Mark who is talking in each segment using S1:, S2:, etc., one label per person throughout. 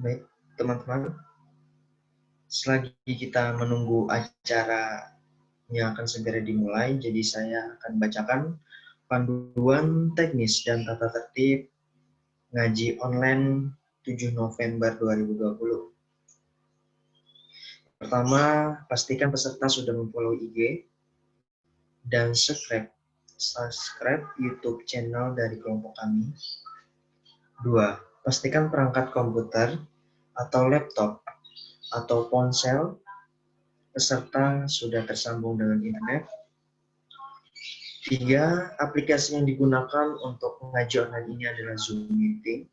S1: Baik, teman-teman, selagi kita menunggu acara yang akan segera dimulai, jadi saya akan bacakan panduan teknis dan tata tertib ngaji online 7 November 2020. Pertama, pastikan peserta sudah memfollow IG dan subscribe YouTube channel dari kelompok kami. 2. Pastikan perangkat komputer atau laptop atau ponsel peserta sudah tersambung dengan internet. 3. Aplikasi yang digunakan untuk mengaji online ini adalah Zoom Meeting.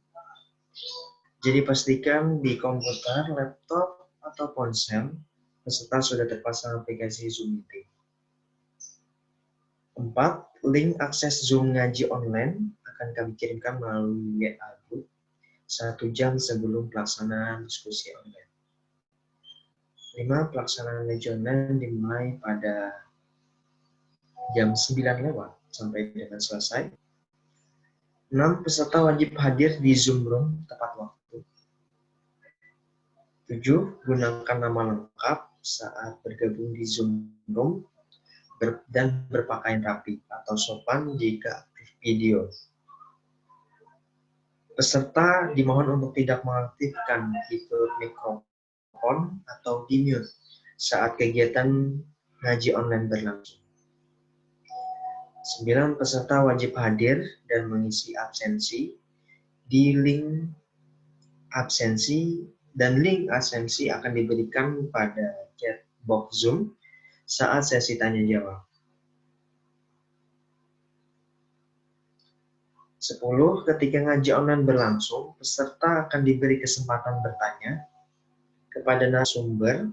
S1: Jadi pastikan di komputer, laptop, atau ponsel peserta sudah terpasang aplikasi Zoom Meeting. 4. Link akses Zoom ngaji online akan kami kirimkan melalui WA Group 1 jam sebelum pelaksanaan diskusi online. 5. Pelaksanaan ngaji online dimulai pada jam 9 lewat sampai dengan selesai. 6. Peserta wajib hadir di Zoom Room tepat waktu. 7. Gunakan nama lengkap saat bergabung di Zoom Room dan berpakaian rapi atau sopan jika aktif video. Peserta dimohon untuk tidak mengaktifkan fitur mikrofon atau di-mute saat kegiatan ngaji online berlangsung. 9. Peserta wajib hadir dan mengisi absensi di link absensi dan link absensi akan diberikan pada chat box Zoom saat sesi tanya jawab. 10. Ketika ngaji online berlangsung, peserta akan diberi kesempatan bertanya kepada narasumber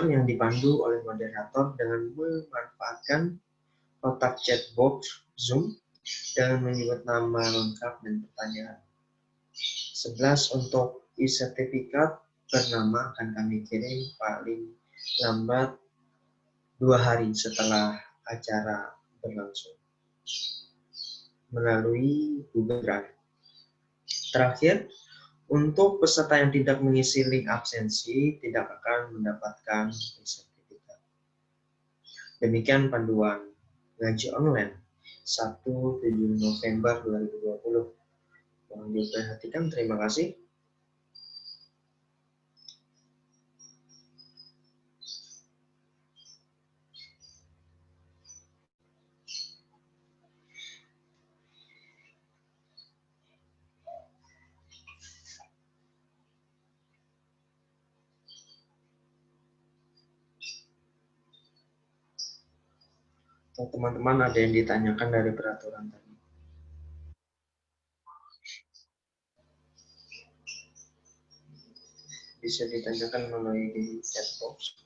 S1: yang dipandu oleh moderator dengan memanfaatkan kotak chat box Zoom dengan menyebut nama lengkap dan pertanyaan. 11. Untuk e-sertifikat bernama akan kami kirim paling lambat 2 hari setelah acara berlangsung melalui Google Drive. Terakhir, untuk peserta yang tidak mengisi link absensi tidak akan mendapatkan sertifikat. Demikian panduan ngaji online 1-7 November 2020. Mohon diperhatikan, terima kasih. Teman-teman ada yang ditanyakan dari peraturan tadi? Bisa ditanyakan melalui di chat box.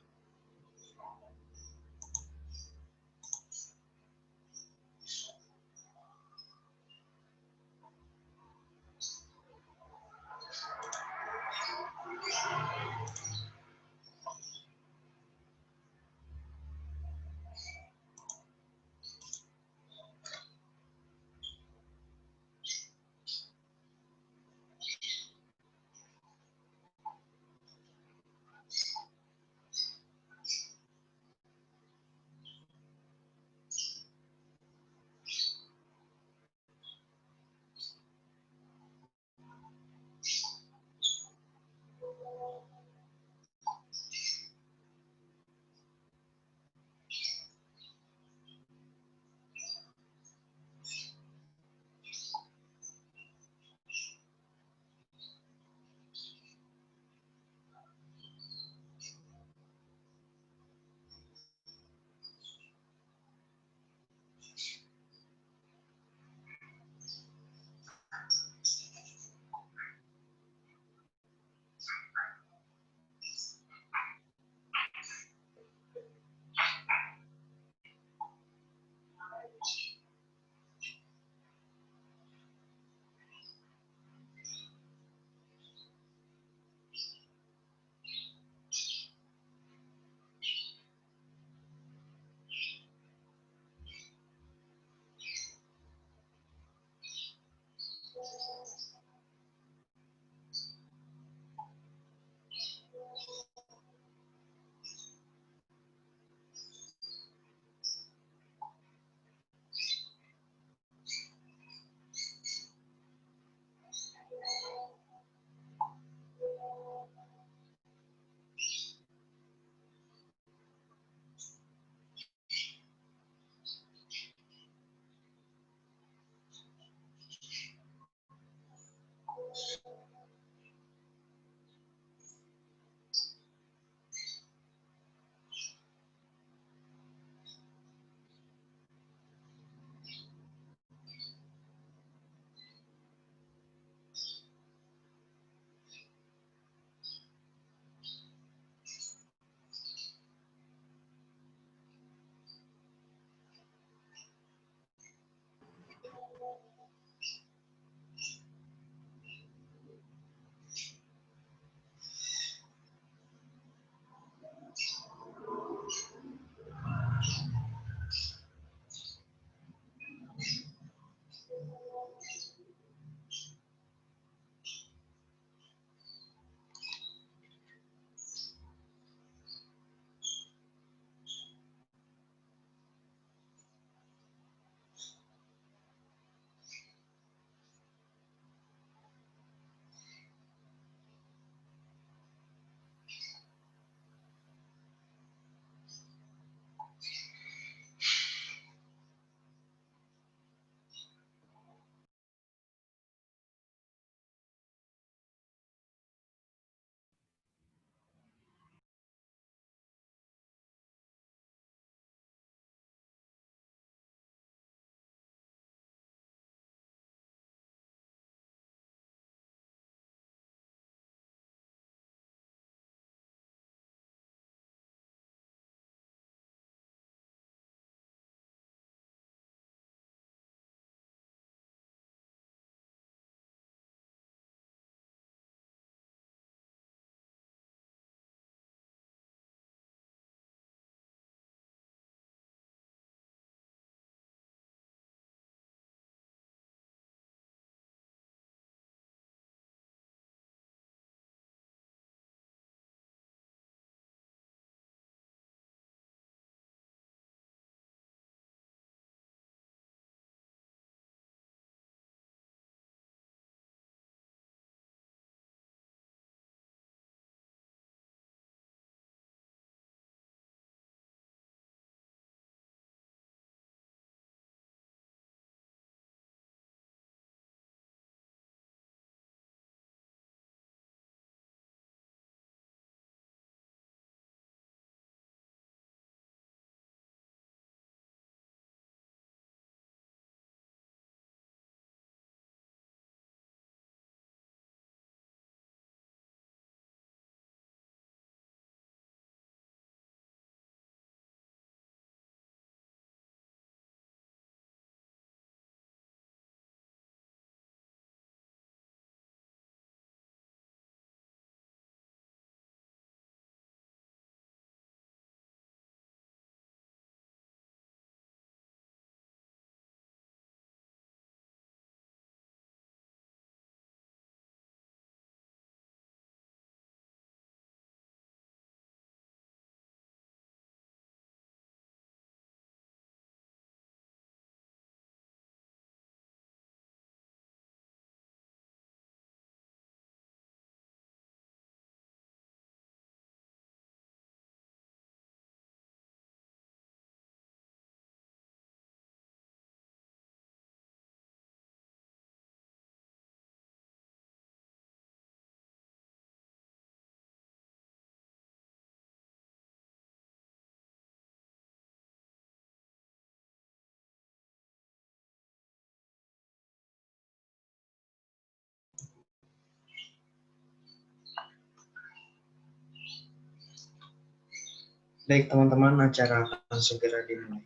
S1: Baik teman-teman, acara akan segera dimulai.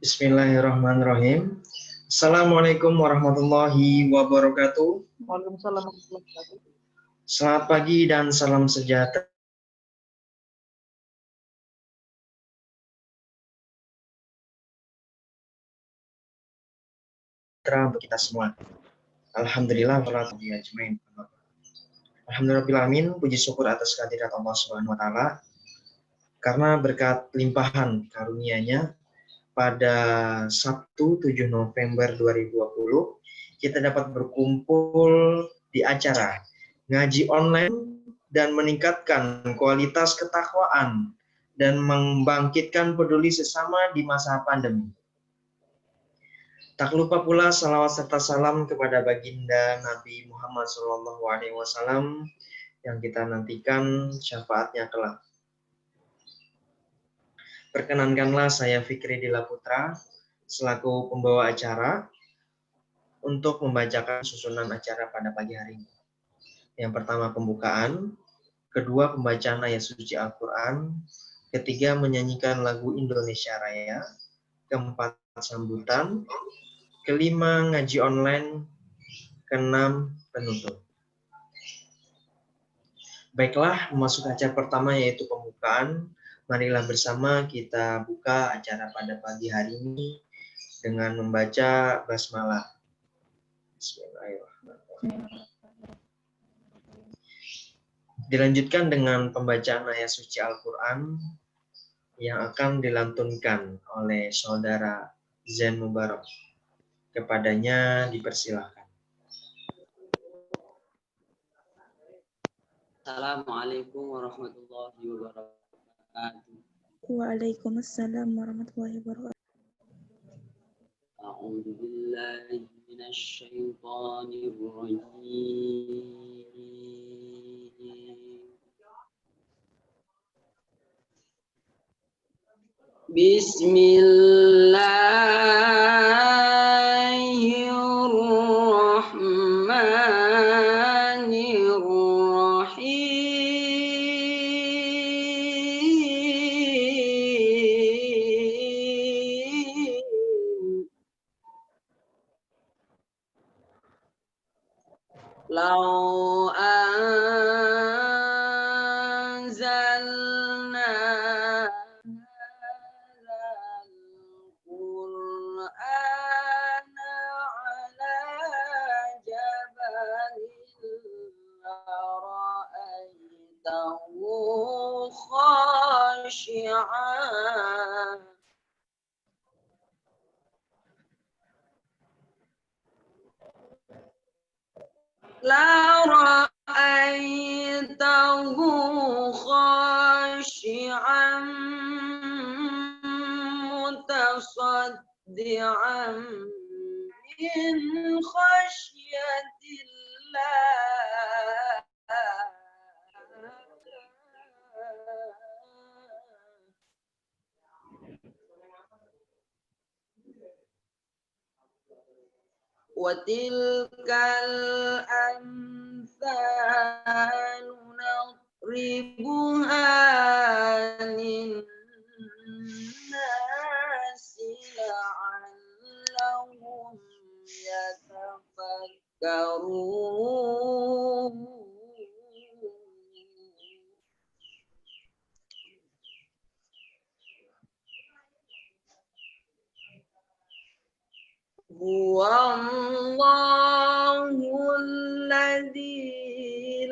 S1: Bismillahirrahmanirrahim. Assalamualaikum warahmatullahi wabarakatuh.
S2: Waalaikumsalam warahmatullahi wabarakatuh.
S1: Selamat pagi dan salam sejahtera untuk kita semua. Alhamdulillah, Alhamdulillahirrahmanirrahim. Puji syukur atas kehadirat Allah Subhanahu wa taala karena berkat limpahan karunia-Nya pada Sabtu 7 November 2020 kita dapat berkumpul di acara ngaji online dan meningkatkan kualitas ketakwaan dan membangkitkan peduli sesama di masa pandemi. Tak lupa pula salawat serta salam kepada baginda Nabi Muhammad SAW yang kita nantikan syafaatnya kelak. Perkenankanlah saya Fikri Dila Putra selaku pembawa acara untuk membacakan susunan acara pada pagi hari ini. Yang pertama pembukaan, kedua pembacaan ayat suci Al-Quran, ketiga menyanyikan lagu Indonesia Raya, keempat sambutan, kelima ngaji online, keenam penutup. Baiklah, memasuki acara pertama yaitu pembukaan. Marilah bersama kita buka acara pada pagi hari ini dengan membaca basmalah. Bismillahirrahmanirrahim. Dilanjutkan dengan pembacaan ayat suci Al-Quran yang akan dilantunkan oleh saudara Zain Mubarak. Kepadanya dipersilahkan.
S3: Assalamualaikum warahmatullahi wabarakatuh.
S4: Waalaikumsalam warahmatullahi wabarakatuh.
S3: A'udzu billahi minasy syaithanir rajim. Bismillahirrahmanirrahim. Lau anzalna hadzal Qur'ana ala jabalin lara'aitahu khashi'an la ra'aitahu khashi'an mutasaddi'an min khasyatillah wa tilkal amsalu nadribuha linnasi la'allahum yatafakkarun. Huwallahu alladzi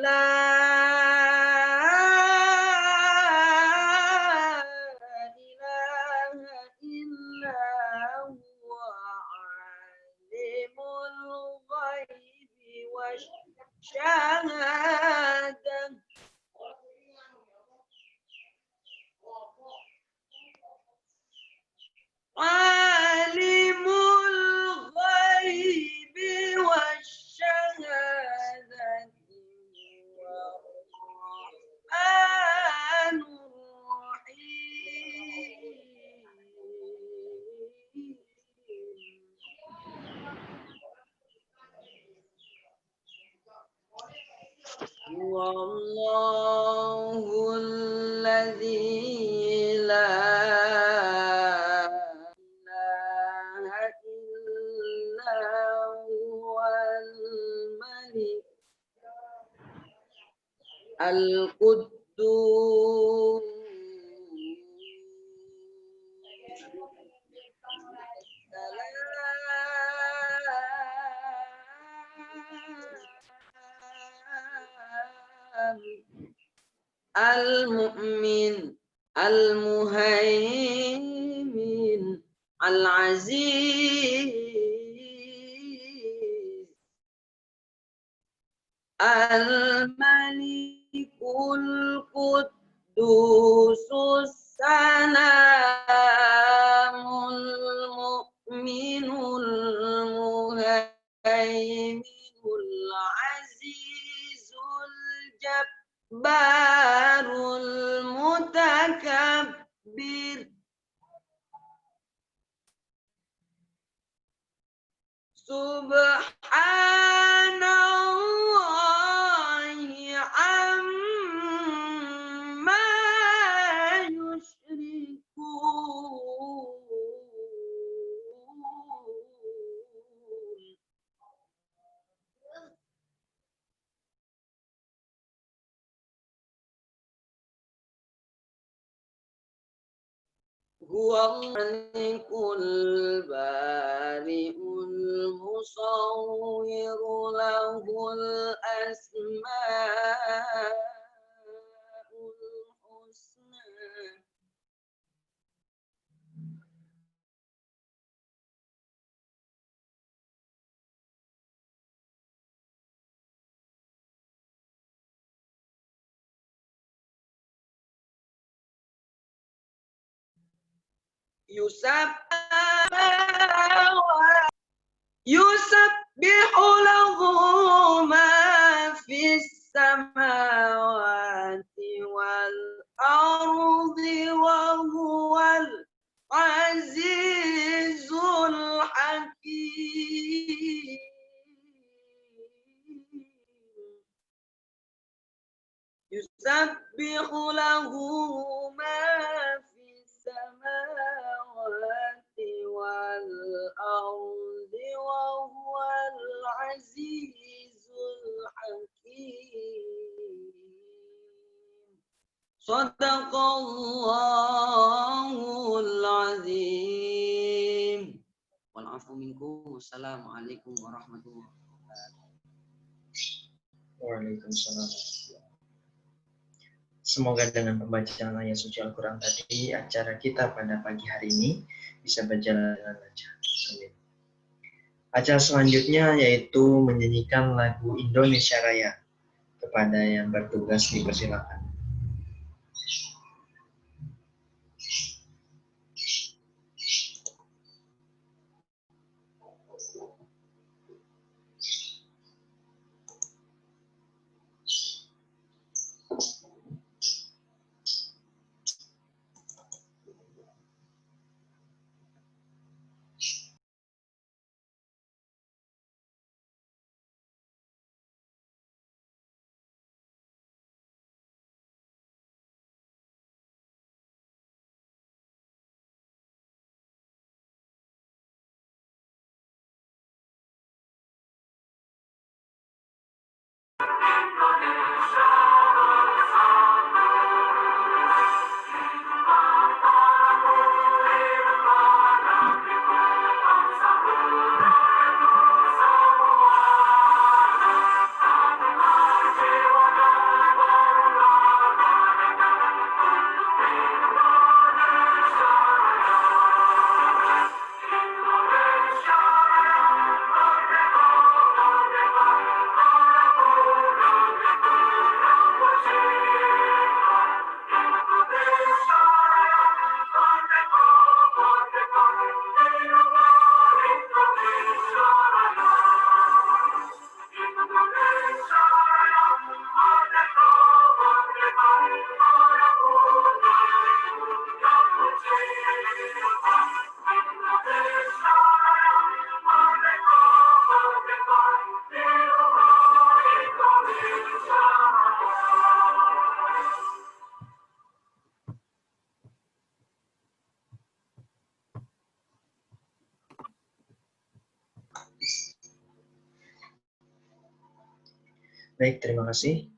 S3: la ilaha illa huwa alimul ghaibi wasyahadah. Alimul Huwallahul ladzi la ilaha illa huwal malik al-quddus al-mu'min al-muhaimin al-aziz al-malikul quddusus salamul mu'minul muhaiminul azizul jabbarul mutakabbir Subhanallahi amma yushrikun. Huwal bari'ul musawwiru lahul asma'ul husna. Yusabbihu lahu ma fis samawati wal ardi wa huwal azizul hakim. Yusabbihu lahu ma fis samawati wal ardi wa huwal azizul hakim. Shadaqallahul azim. Wal afu minkum. Wassalamualaikum warahmatullahi wabarakatuh.
S1: Waalaikumsalam. Semoga dengan pembacaan ayat suci Al-Quran tadi, acara kita pada pagi hari ini bisa berjalan dengan lancar. Amin. Acara selanjutnya yaitu menyanyikan lagu Indonesia Raya. Kepada yang bertugas dipersilakan. Baik, terima kasih.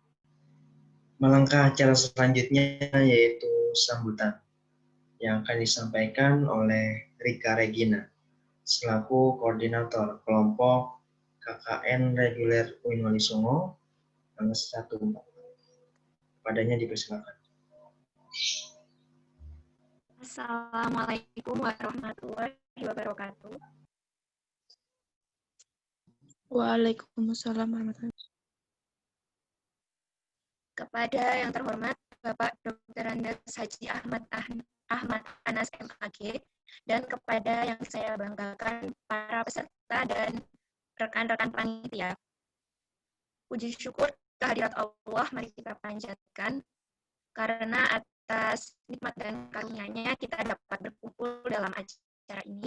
S1: Melangkah acara selanjutnya yaitu sambutan yang akan disampaikan oleh Rika Regina selaku koordinator kelompok KKN reguler UIN Wali Songo tanggal 1. Padanya dipersilakan.
S5: Assalamualaikum warahmatullahi wabarakatuh.
S4: Waalaikumsalam warahmatullahi wabarakatuh.
S5: Kepada yang terhormat Bapak Dr. Andes Haji Ahmad Anas MAG, dan kepada yang saya banggakan para peserta dan rekan-rekan panitia. Puji syukur kehadirat Allah mari kita panjatkan, karena atas nikmat dan karunia-Nya kita dapat berkumpul dalam acara ini.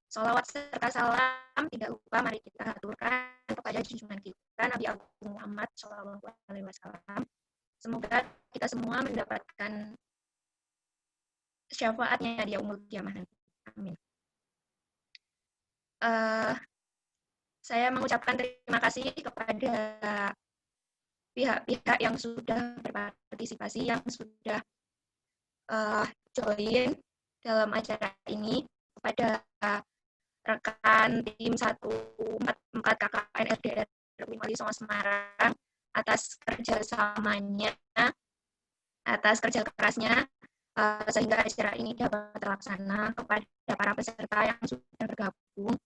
S5: Salawat serta salam tidak lupa mari kita haturkan kepada junjungan kita Nabi Agung Muhammad SAW. Semoga kita semua mendapatkan syafaatnya di yaumul kiamah nanti. Amin. Saya mengucapkan terima kasih kepada pihak-pihak yang sudah berpartisipasi, yang sudah join dalam acara ini, kepada rekan tim 144 KKN RDR UIN Wali Songo Semarang atas kerjasamanya, atas kerja kerasnya, sehingga acara ini dapat terlaksana, kepada para peserta yang sudah bergabung,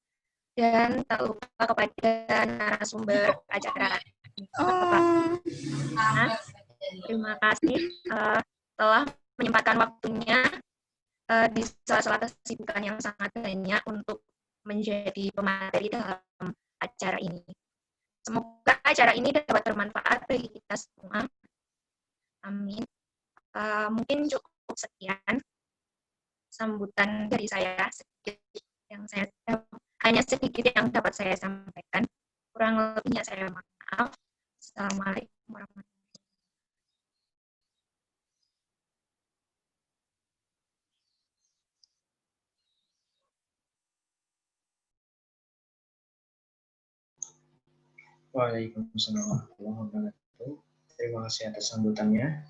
S5: dan tak lupa kepada narasumber acara. Terima kasih telah menyempatkan waktunya di sela-sela kesibukan yang sangat banyak untuk menjadi pemateri dalam acara ini. Semoga acara ini dapat bermanfaat bagi kita semua. Amin. Mungkin cukup sekian sambutan dari saya, hanya sedikit yang dapat saya sampaikan. Kurang lebihnya saya maaf. Assalamualaikum warahmatullahi wabarakatuh.
S1: Waalaikumsalam warahmatullahi wabarakatuh. Terima kasih atas sambutannya.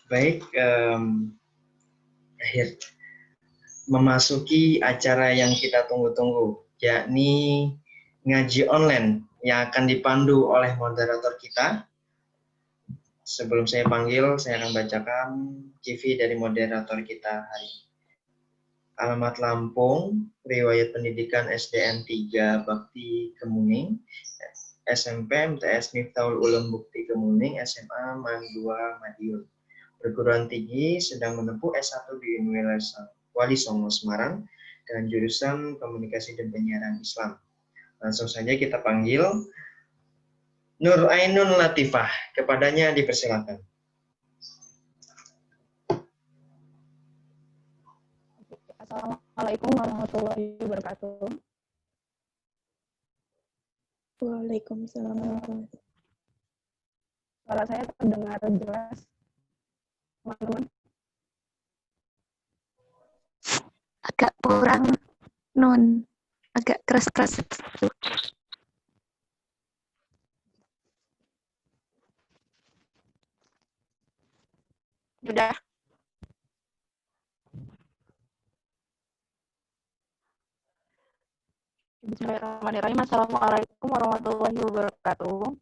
S1: Baik, memasuki acara yang kita tunggu-tunggu, yakni ngaji online yang akan dipandu oleh moderator kita. Sebelum saya panggil, saya akan bacakan CV dari moderator kita hari ini. Alamat Lampung, riwayat pendidikan SDN 3 Bakti Kemuning, SMP MTS Miftahul Ulum Bukti Kemuning, SMA Man 2 Madiun. Perguruan tinggi sedang menempuh S1 di Universitas Wali Songo Semarang dengan jurusan Komunikasi dan Penyiaran Islam. Langsung saja kita panggil Nur Ainun Latifah. Kepadanya dipersilakan.
S2: Assalamualaikum warahmatullahi wabarakatuh.
S4: Waalaikumsalam warahmatullahi wabarakatuh.
S2: Suara saya terdengar jelas, teman-teman?
S5: Agak kurang, Nun. Agak keras-keras. Sudah.
S2: Bismillahirrahmanirrahim. Assalamualaikum warahmatullahi wabarakatuh.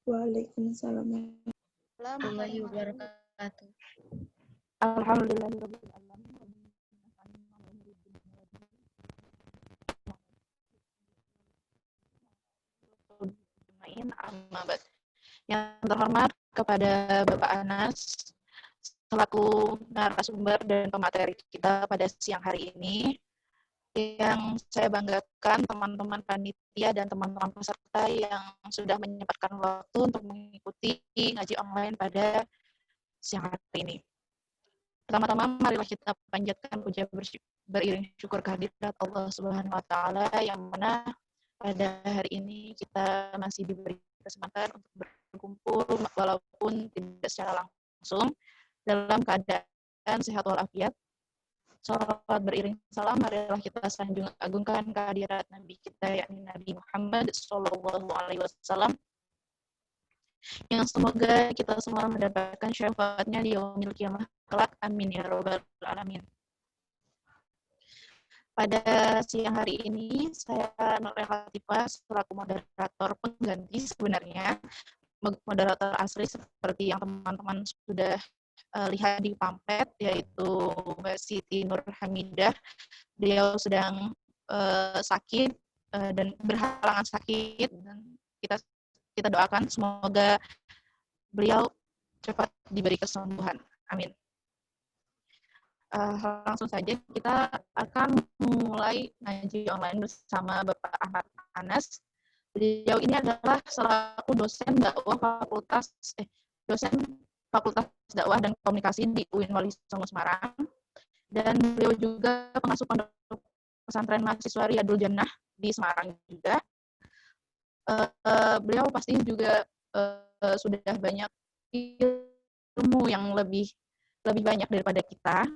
S4: Waalaikumsalam
S6: warahmatullahi wabarakatuh.
S2: Alhamdulillahirabbil alamin. Yang terhormat kepada Bapak Anas selaku narasumber dan pemateri kita pada siang hari ini. Yang saya banggakan teman-teman panitia dan teman-teman peserta yang sudah menyempatkan waktu untuk mengikuti ngaji online pada siang hari ini. Pertama-tama marilah kita panjatkan puja beriring syukur kehadirat Allah Subhanahu wa taala yang mana pada hari ini kita masih diberi kesempatan untuk berkumpul walaupun tidak secara langsung dalam keadaan sehat walafiat. Salawat beriring salam, marilah kita sanjung agungkan kehadirat Nabi kita, yakni Nabi Muhammad SAW, yang semoga kita semua mendapatkan syafaatnya di yaumil qiyamah kelak. Amin ya robbal alamin. Pada siang hari ini, saya Nur Khatifah selaku moderator pengganti, sebenarnya moderator asli seperti yang teman-teman sudah lihat di pamflet, yaitu Mbak Siti Nur Hamidah. Beliau sedang sakit dan berhalangan sakit, dan kita doakan semoga beliau cepat diberi kesembuhan. Amin. Langsung saja kita akan memulai ngaji online bersama Bapak Ahmad Anas. Beliau ini adalah selaku dosen Fakultas Dakwah dan Komunikasi di UIN Wali Songo Semarang, dan beliau juga pengasuh pondok pesantren mahasiswa Riyadul Jannah di Semarang juga. Beliau pasti juga sudah banyak ilmu yang lebih banyak daripada kita.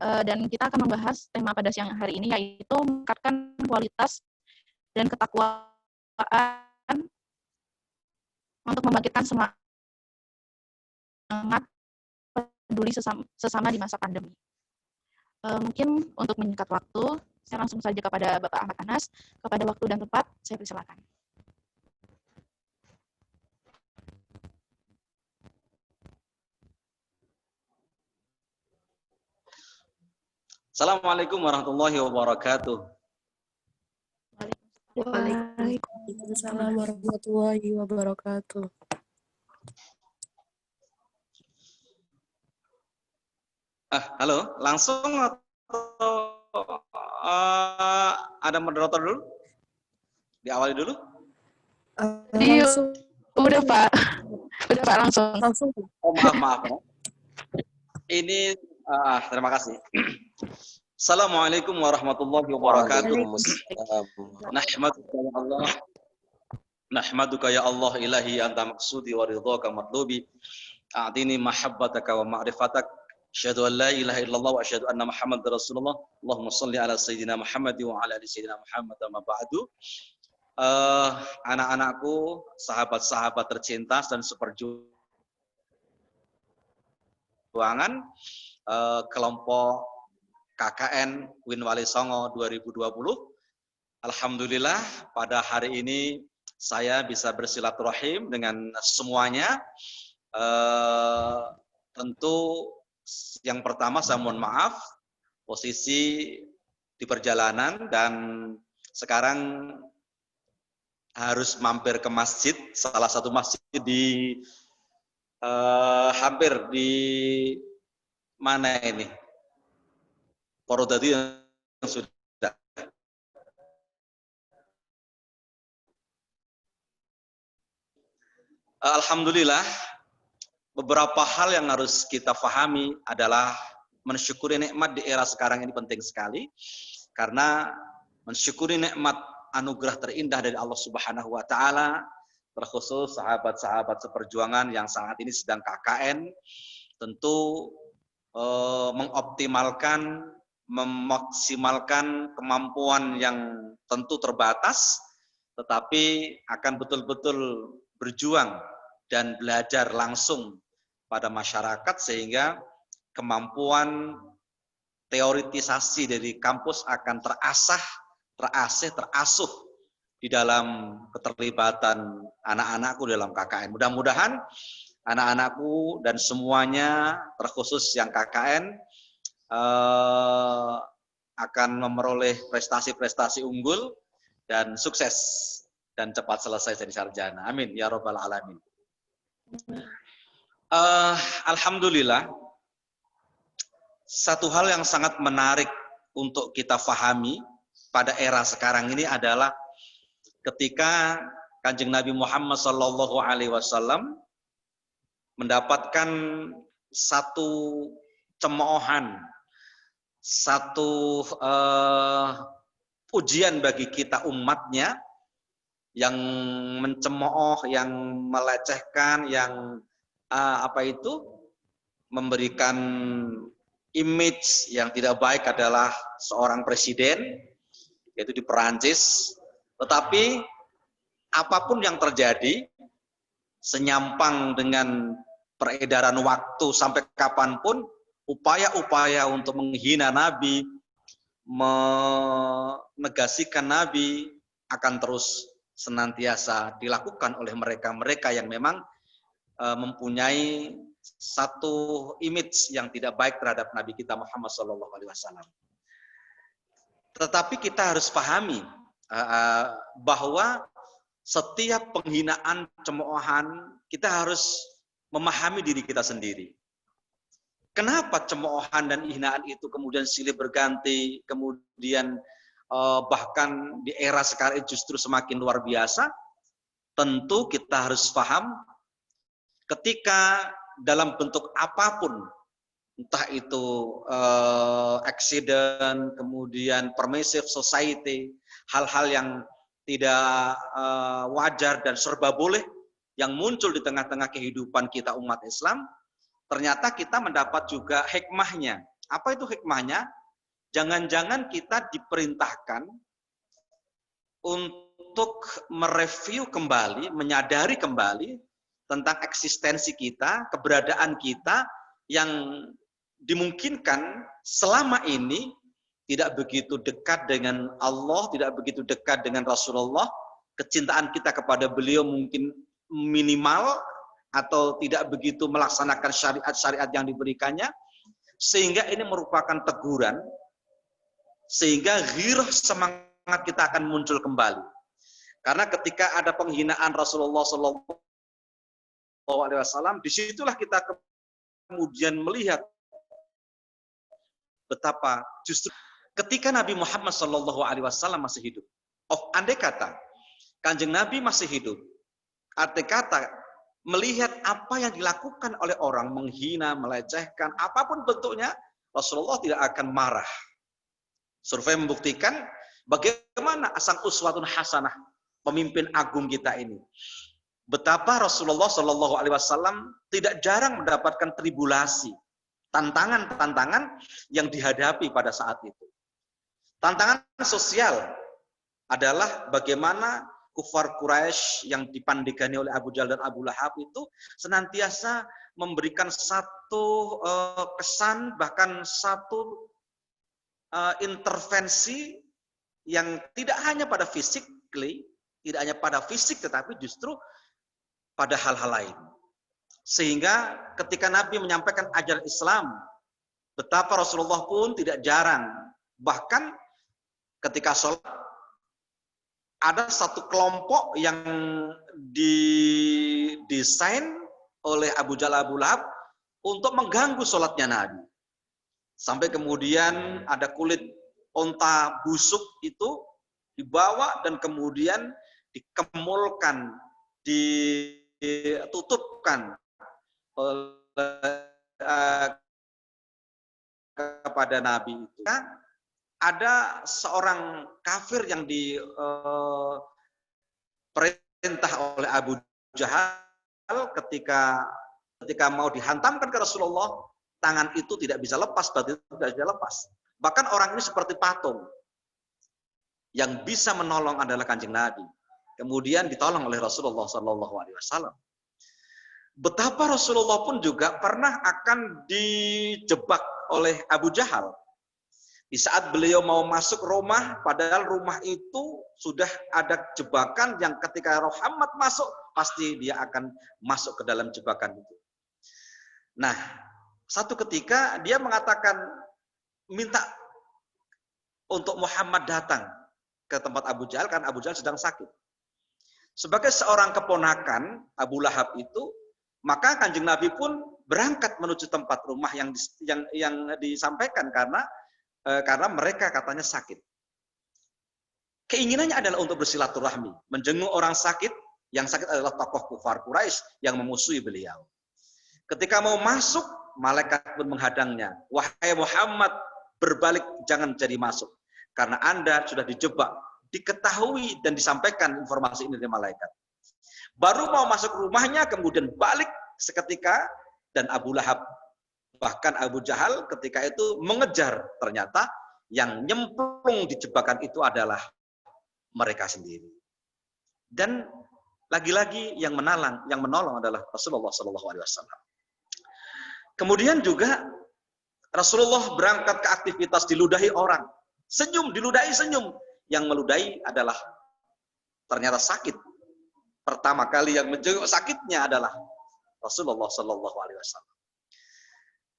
S2: Dan kita akan membahas tema pada siang hari ini, yaitu meningkatkan kualitas dan ketakwaan untuk membangkitkan semangat peduli sesama di masa pandemi. Mungkin untuk menyingkat waktu, saya langsung saja kepada Bapak Ahmad Anas. Kepada waktu dan tempat, saya persilakan.
S3: Assalamualaikum warahmatullahi wabarakatuh.
S4: Waalaikumsalam warahmatullahi wabarakatuh.
S3: Halo, langsung atau ada moderator dulu? Diawali dulu?
S4: Langsung.
S2: Udah Pak langsung.
S3: Oh maaf. Ini terima kasih. Assalamualaikum warahmatullahi wabarakatuh. Nahmaduka ya Allah ilahi anta maqsudi wa ridhaka matlubi. A'tini mahabbataka wa ma'rifatak. Asyhadu an la ilaha illallah wa asyhadu anna Muhammadar Rasulullah. Allahumma shalli ala sayyidina Muhammad wa ala ali sayyidina Muhammad ma ba'du. Anak-anakku, sahabat-sahabat tercinta dan seperjuangan kelompok KKN UIN Wali Songo 2020. Alhamdulillah pada hari ini saya bisa bersilaturahim dengan semuanya. Tentu yang pertama saya mohon maaf posisi di perjalanan dan sekarang harus mampir ke masjid, salah satu masjid di hampir di mana ini? Porodadi yang sudah. Alhamdulillah, beberapa hal yang harus kita pahami adalah mensyukuri nikmat di era sekarang ini penting sekali, karena mensyukuri nikmat anugerah terindah dari Allah Subhanahu wa taala, terkhusus sahabat-sahabat seperjuangan yang saat ini sedang KKN, tentu mengoptimalkan, memaksimalkan kemampuan yang tentu terbatas, tetapi akan betul-betul berjuang dan belajar langsung pada masyarakat sehingga kemampuan teoritisasi dari kampus akan terasuh di dalam keterlibatan anak-anakku dalam KKN. Mudah-mudahan anak-anakku dan semuanya, terkhusus yang KKN, akan memperoleh prestasi-prestasi unggul dan sukses dan cepat selesai jadi sarjana. Amin ya robbal alamin. Alhamdulillah, satu hal yang sangat menarik untuk kita fahami pada era sekarang ini adalah ketika Kanjeng Nabi Muhammad SAW mendapatkan satu cemoohan, satu ujian bagi kita umatnya, yang mencemooh, yang melecehkan, yang memberikan image yang tidak baik adalah seorang presiden, yaitu di Perancis. Tetapi apapun yang terjadi, senyampang dengan peredaran waktu sampai kapanpun, upaya-upaya untuk menghina Nabi, menegasikan Nabi akan terus senantiasa dilakukan oleh mereka-mereka yang memang mempunyai satu image yang tidak baik terhadap Nabi kita Muhammad SAW. Tetapi kita harus pahami bahwa setiap penghinaan, cemoohan, kita harus memahami diri kita sendiri. Kenapa cemoohan dan hinaan itu kemudian silih berganti, kemudian bahkan di era sekarang justru semakin luar biasa? Tentu kita harus paham ketika dalam bentuk apapun, entah itu accident, kemudian permissive society, hal-hal yang tidak wajar dan serba boleh yang muncul di tengah-tengah kehidupan kita umat Islam, ternyata kita mendapat juga hikmahnya. Apa itu hikmahnya? Jangan-jangan kita diperintahkan untuk mereview kembali, menyadari kembali tentang eksistensi kita, keberadaan kita yang dimungkinkan selama ini tidak begitu dekat dengan Allah, tidak begitu dekat dengan Rasulullah, kecintaan kita kepada beliau mungkin minimal atau tidak begitu melaksanakan syariat-syariat yang diberikannya, sehingga ini merupakan teguran, sehingga ghirah semangat kita akan muncul kembali. Karena ketika ada penghinaan Rasulullah SAW, disitulah kita kemudian melihat betapa justru ketika Nabi Muhammad SAW masih hidup, andai kata Kanjeng Nabi masih hidup, arti kata melihat apa yang dilakukan oleh orang, menghina, melecehkan, apapun bentuknya, Rasulullah tidak akan marah. Survei membuktikan bagaimana asang uswatun hasanah, pemimpin agung kita ini. Betapa Rasulullah SAW tidak jarang mendapatkan tribulasi, tantangan-tantangan yang dihadapi pada saat itu. Tantangan sosial adalah bagaimana kufar Quraisy yang dipandegani oleh Abu Jahal dan Abu Lahab itu senantiasa memberikan satu kesan, bahkan satu intervensi yang tidak hanya pada physically, tidak hanya pada fisik, tetapi justru pada hal-hal lain. Sehingga ketika Nabi menyampaikan ajaran Islam, betapa Rasulullah pun tidak jarang, bahkan ketika sholat, ada satu kelompok yang didesain oleh Abu Jahal Abu Lahab untuk mengganggu sholatnya Nabi. Sampai kemudian ada kulit onta busuk itu dibawa dan kemudian dikemulkan, ditutupkan kepada Nabi itu. Ada seorang kafir yang diperintah oleh Abu Jahal ketika mau dihantamkan ke Rasulullah, tangan itu tidak bisa lepas, batu itu tidak bisa lepas. Bahkan orang ini seperti patung. Yang bisa menolong adalah Kanjeng Nabi. Kemudian ditolong oleh Rasulullah SAW. Betapa Rasulullah pun juga pernah akan dijebak oleh Abu Jahal. Di saat beliau mau masuk rumah, padahal rumah itu sudah ada jebakan yang ketika Muhammad masuk, pasti dia akan masuk ke dalam jebakan itu. Nah, satu ketika dia mengatakan, minta untuk Muhammad datang ke tempat Abu Jahal, karena Abu Jahal sedang sakit. Sebagai seorang keponakan Abu Lahab itu, maka Kanjeng Nabi pun berangkat menuju tempat rumah yang disampaikan karena mereka katanya sakit. Keinginannya adalah untuk bersilaturahmi, menjenguk orang sakit, yang sakit adalah tokoh kufar Quraisy yang memusuhi beliau. Ketika mau masuk, malaikat pun menghadangnya. Wahai Muhammad, berbalik, jangan jadi masuk. Karena Anda sudah dijebak diketahui dan disampaikan informasi ini dari malaikat. Baru mau masuk rumahnya, kemudian balik seketika, dan Abu Lahab, bahkan Abu Jahal ketika itu mengejar. Ternyata yang nyemplung di jebakan itu adalah mereka sendiri. Dan lagi-lagi yang menolong adalah Rasulullah SAW. Kemudian juga Rasulullah berangkat ke aktivitas, diludahi orang. Senyum, diludahi senyum. Yang meludahi adalah ternyata sakit. Pertama kali yang menjenguk sakitnya adalah Rasulullah SAW.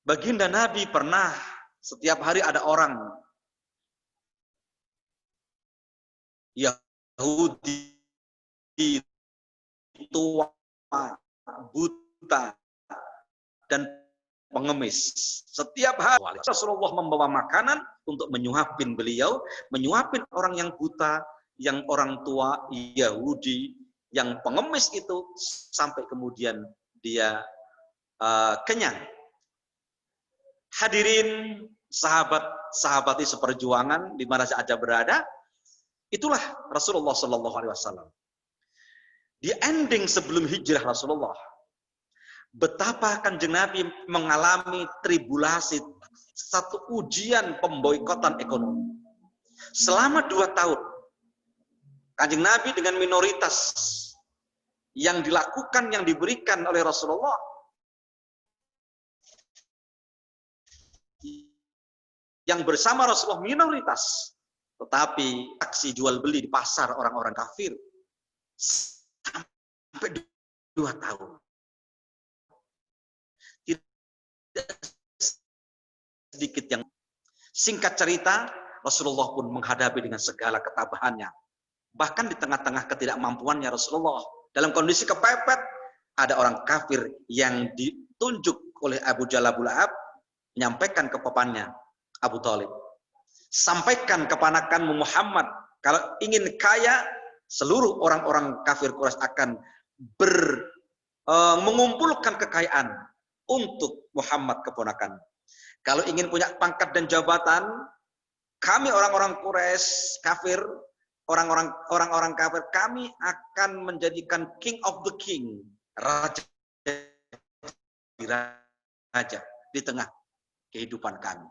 S3: Baginda Nabi pernah setiap hari ada orang Yahudi tua, buta, dan pengemis. Setiap hari Rasulullah membawa makanan untuk menyuapin beliau, menyuapin orang yang buta, yang orang tua, Yahudi, yang pengemis itu, sampai kemudian dia kenyang. Hadirin sahabat-sahabati seperjuangan di mana saja berada, itulah Rasulullah SAW. Di ending sebelum hijrah Rasulullah, betapa Kanjeng Nabi mengalami tribulasi, satu ujian pemboikotan ekonomi. Selama 2 tahun, Kanjeng Nabi dengan minoritas yang dilakukan, yang diberikan oleh Rasulullah, yang bersama Rasulullah minoritas, tetapi aksi jual beli di pasar orang-orang kafir sampai 2 tahun. Tidak sedikit yang singkat cerita, Rasulullah pun menghadapi dengan segala ketabahannya. Bahkan di tengah-tengah ketidakmampuannya Rasulullah, dalam kondisi kepepet, ada orang kafir yang ditunjuk oleh Abu Jahal Abu Lahab, menyampaikan ke papannya Abu Thalib, sampaikan keponakanmu Muhammad, kalau ingin kaya, seluruh orang-orang kafir Quraisy akan mengumpulkan kekayaan untuk Muhammad keponakan. Kalau ingin punya pangkat dan jabatan, kami orang-orang Quraisy kafir, orang-orang kafir, kami akan menjadikan king of the king, raja di tengah kehidupan kami.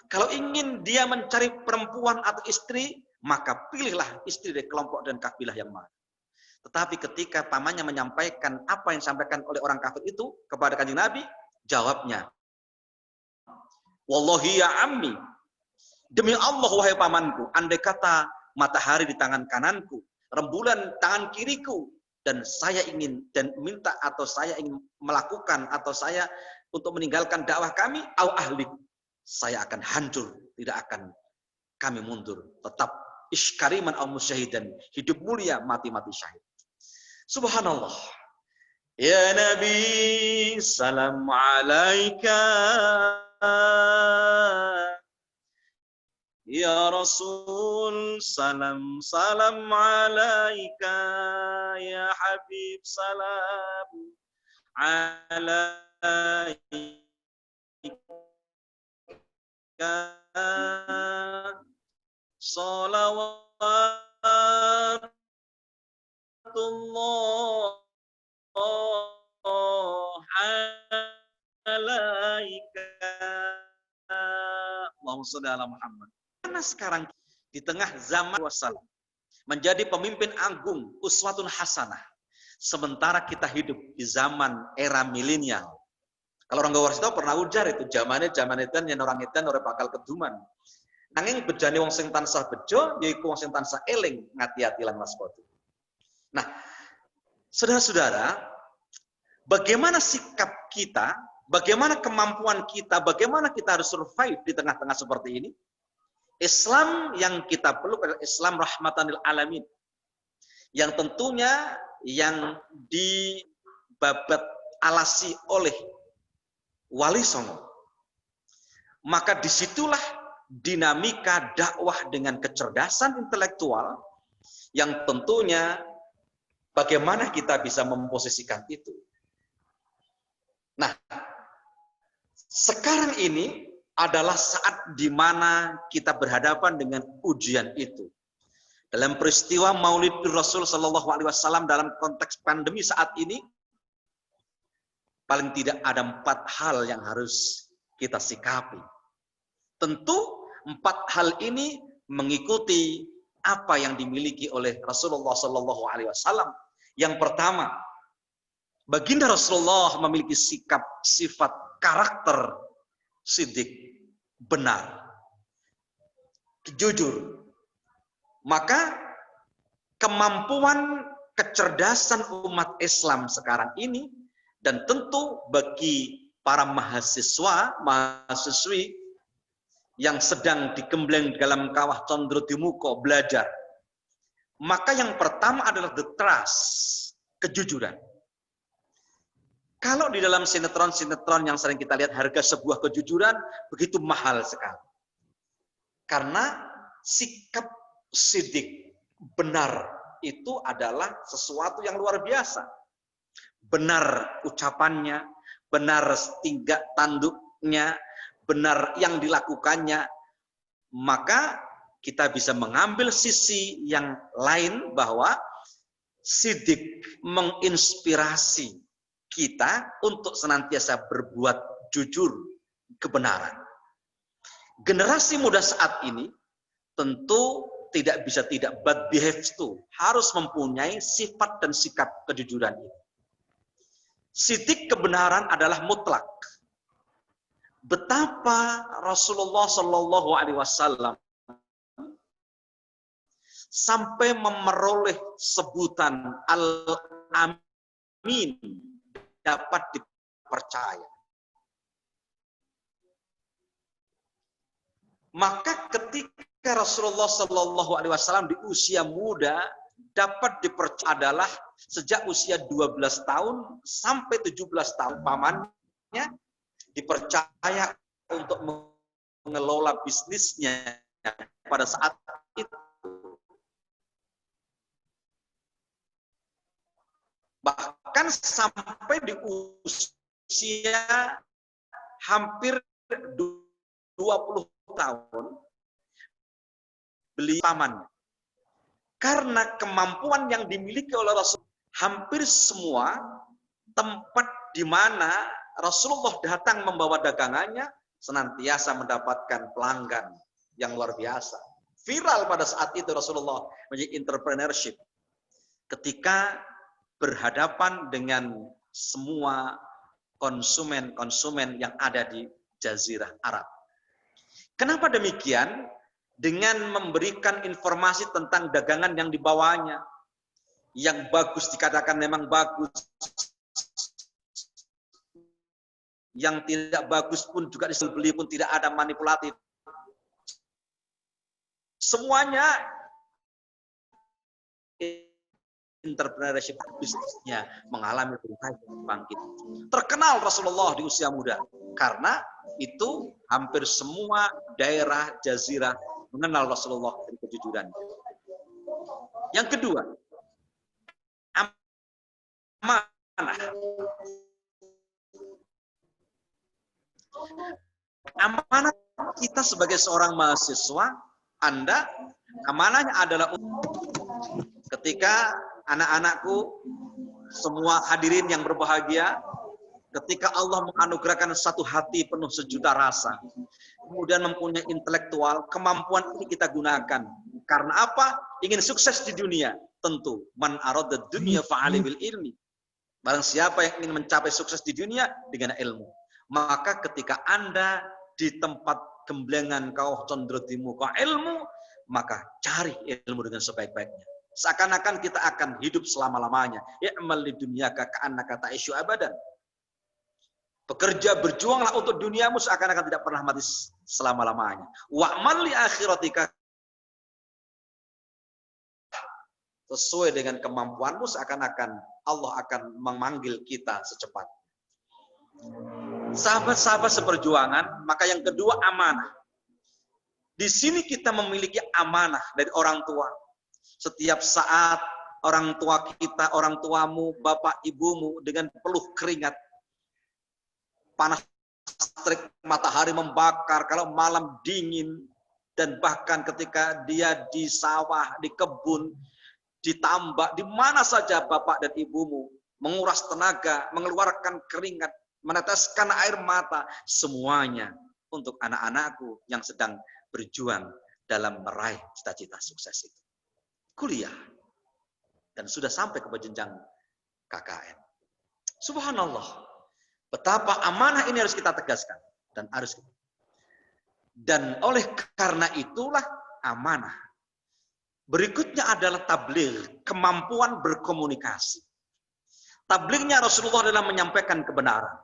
S3: Kalau ingin dia mencari perempuan atau istri, maka pilihlah istri dari kelompok dan kabilah yang mana. Tetapi ketika pamannya menyampaikan apa yang disampaikan oleh orang kafir itu kepada Kanjeng Nabi, jawabnya, wallahi ya ammi, demi Allah wahai pamanku, andai kata matahari di tangan kananku, rembulan tangan kiriku, dan saya ingin dan minta, atau saya ingin melakukan, atau saya untuk meninggalkan dakwah kami, au ahli, saya akan hancur, tidak akan kami mundur, tetap iskariman au musyahidan, hidup mulia, mati-mati syahid. Subhanallah. Ya Nabi, salam alaika. Ya Rasul, salam salam alaika. Ya Habib, salam alaika. Salawatullah alaika. Allahumma shalli ala Muhammad. Karena sekarang di tengah zaman wassalam menjadi pemimpin agung, uswatun hasanah, sementara kita hidup di zaman era milenial. Kalau orang Gawar itu pernah ujar itu zaman itu yang orang edan orang bakal keduman. Nanging bejane wong sing tansah bejo yaiku wong sing tansah eling ngati-ati lan waspada. Nah, saudara-saudara, bagaimana sikap kita, bagaimana kemampuan kita, bagaimana kita harus survive di tengah-tengah seperti ini? Islam yang kita peluk adalah Islam rahmatan lil alamin. Yang tentunya yang dibabat alasi oleh Wali Songo. Maka disitulah dinamika dakwah dengan kecerdasan intelektual yang tentunya bagaimana kita bisa memposisikan itu. Nah, sekarang ini adalah saat di mana kita berhadapan dengan ujian itu. Dalam peristiwa Maulid Rasul Shallallahu Alaihi Wasallam dalam konteks pandemi saat ini, paling tidak ada 4 hal yang harus kita sikapi. Tentu 4 hal ini mengikuti apa yang dimiliki oleh Rasulullah Shallallahu Alaihi Wasallam. Yang pertama, baginda Rasulullah memiliki sifat karakter sidik, benar, jujur. Maka kemampuan kecerdasan umat Islam sekarang ini, dan tentu bagi para mahasiswi yang sedang digembleng dalam kawah Condrotimuko belajar, maka yang pertama adalah the trust, kejujuran. Kalau di dalam sinetron-sinetron yang sering kita lihat, harga sebuah kejujuran begitu mahal sekali. Karena sikap sidik, benar, itu adalah sesuatu yang luar biasa. Benar ucapannya, benar tindak tanduknya, benar yang dilakukannya, maka kita bisa mengambil sisi yang lain bahwa sidik menginspirasi kita untuk senantiasa berbuat jujur, kebenaran. Generasi muda saat ini tentu tidak bisa tidak bad behaves itu harus mempunyai sifat dan sikap kejujuran ini. Sidik kebenaran adalah mutlak. Betapa Rasulullah Shallallahu Alaihi Wasallam sampai memperoleh sebutan Al-Amin, dapat dipercaya. Maka ketika Rasulullah Shallallahu Alaihi Wasallam di usia muda dapat dipercaya adalah sejak usia 12 tahun sampai 17 tahun pamannya dipercaya untuk mengelola bisnisnya pada saat itu. Bahkan sampai di usia hampir 20 tahun beli pamannya. Karena kemampuan yang dimiliki oleh Rasul, hampir semua tempat di mana Rasulullah datang membawa dagangannya senantiasa mendapatkan pelanggan yang luar biasa. Viral pada saat itu Rasulullah menjadi entrepreneurship. Ketika berhadapan dengan semua konsumen-konsumen yang ada di Jazirah Arab. Kenapa demikian? Dengan memberikan informasi tentang dagangan yang dibawanya. Yang bagus dikatakan memang bagus. Yang tidak bagus pun juga disebeli pun tidak ada manipulatif. Semuanya entrepreneurship bisnisnya mengalami bangkit. Terkenal Rasulullah di usia muda karena itu hampir semua daerah Jazirah mengenal Rasulullah dari kejujuran. Yang kedua, amanah. Amanah kita sebagai seorang mahasiswa, Anda amanahnya adalah ketika anak-anakku, semua hadirin yang berbahagia, ketika Allah menganugerahkan satu hati penuh sejuta rasa, kemudian mempunyai intelektual, kemampuan ini kita gunakan. Karena apa? Ingin sukses di dunia. Tentu, man arada dunya fa'ali bil ilmi. Barang siapa yang ingin mencapai sukses di dunia dengan ilmu. Maka ketika Anda di tempat gemblengan kawah Condrotimuko ilmu, maka cari ilmu dengan sebaik-baiknya. Seakan-akan kita akan hidup selama-lamanya. I'mal li dunyaka ka'annaka ta'isyu abadan. Bekerja, berjuanglah untuk duniamu seakan-akan tidak pernah mati selama-lamanya. Wa'mal li akhiratika, sesuai dengan kemampuanmu seakan-akan Allah akan memanggil kita secepat. Sahabat-sahabat seperjuangan, maka yang kedua amanah. Di sini kita memiliki amanah dari orang tua. Setiap saat orang tua kita, orang tuamu, bapak ibumu dengan peluh keringat, panas terik matahari membakar, kalau malam dingin, Dan bahkan ketika dia di sawah, di kebun, di tambak, di mana saja bapak dan ibumu menguras tenaga, mengeluarkan keringat, meneteskan air mata, semuanya untuk anak-anakku yang sedang berjuang dalam meraih cita-cita sukses itu. Kuliah. Dan sudah sampai ke jenjang KKN. Subhanallah. Betapa amanah ini harus kita tegaskan. Dan oleh karena itulah amanah. Berikutnya adalah tabligh, kemampuan berkomunikasi. Tablighnya Rasulullah adalah menyampaikan kebenaran.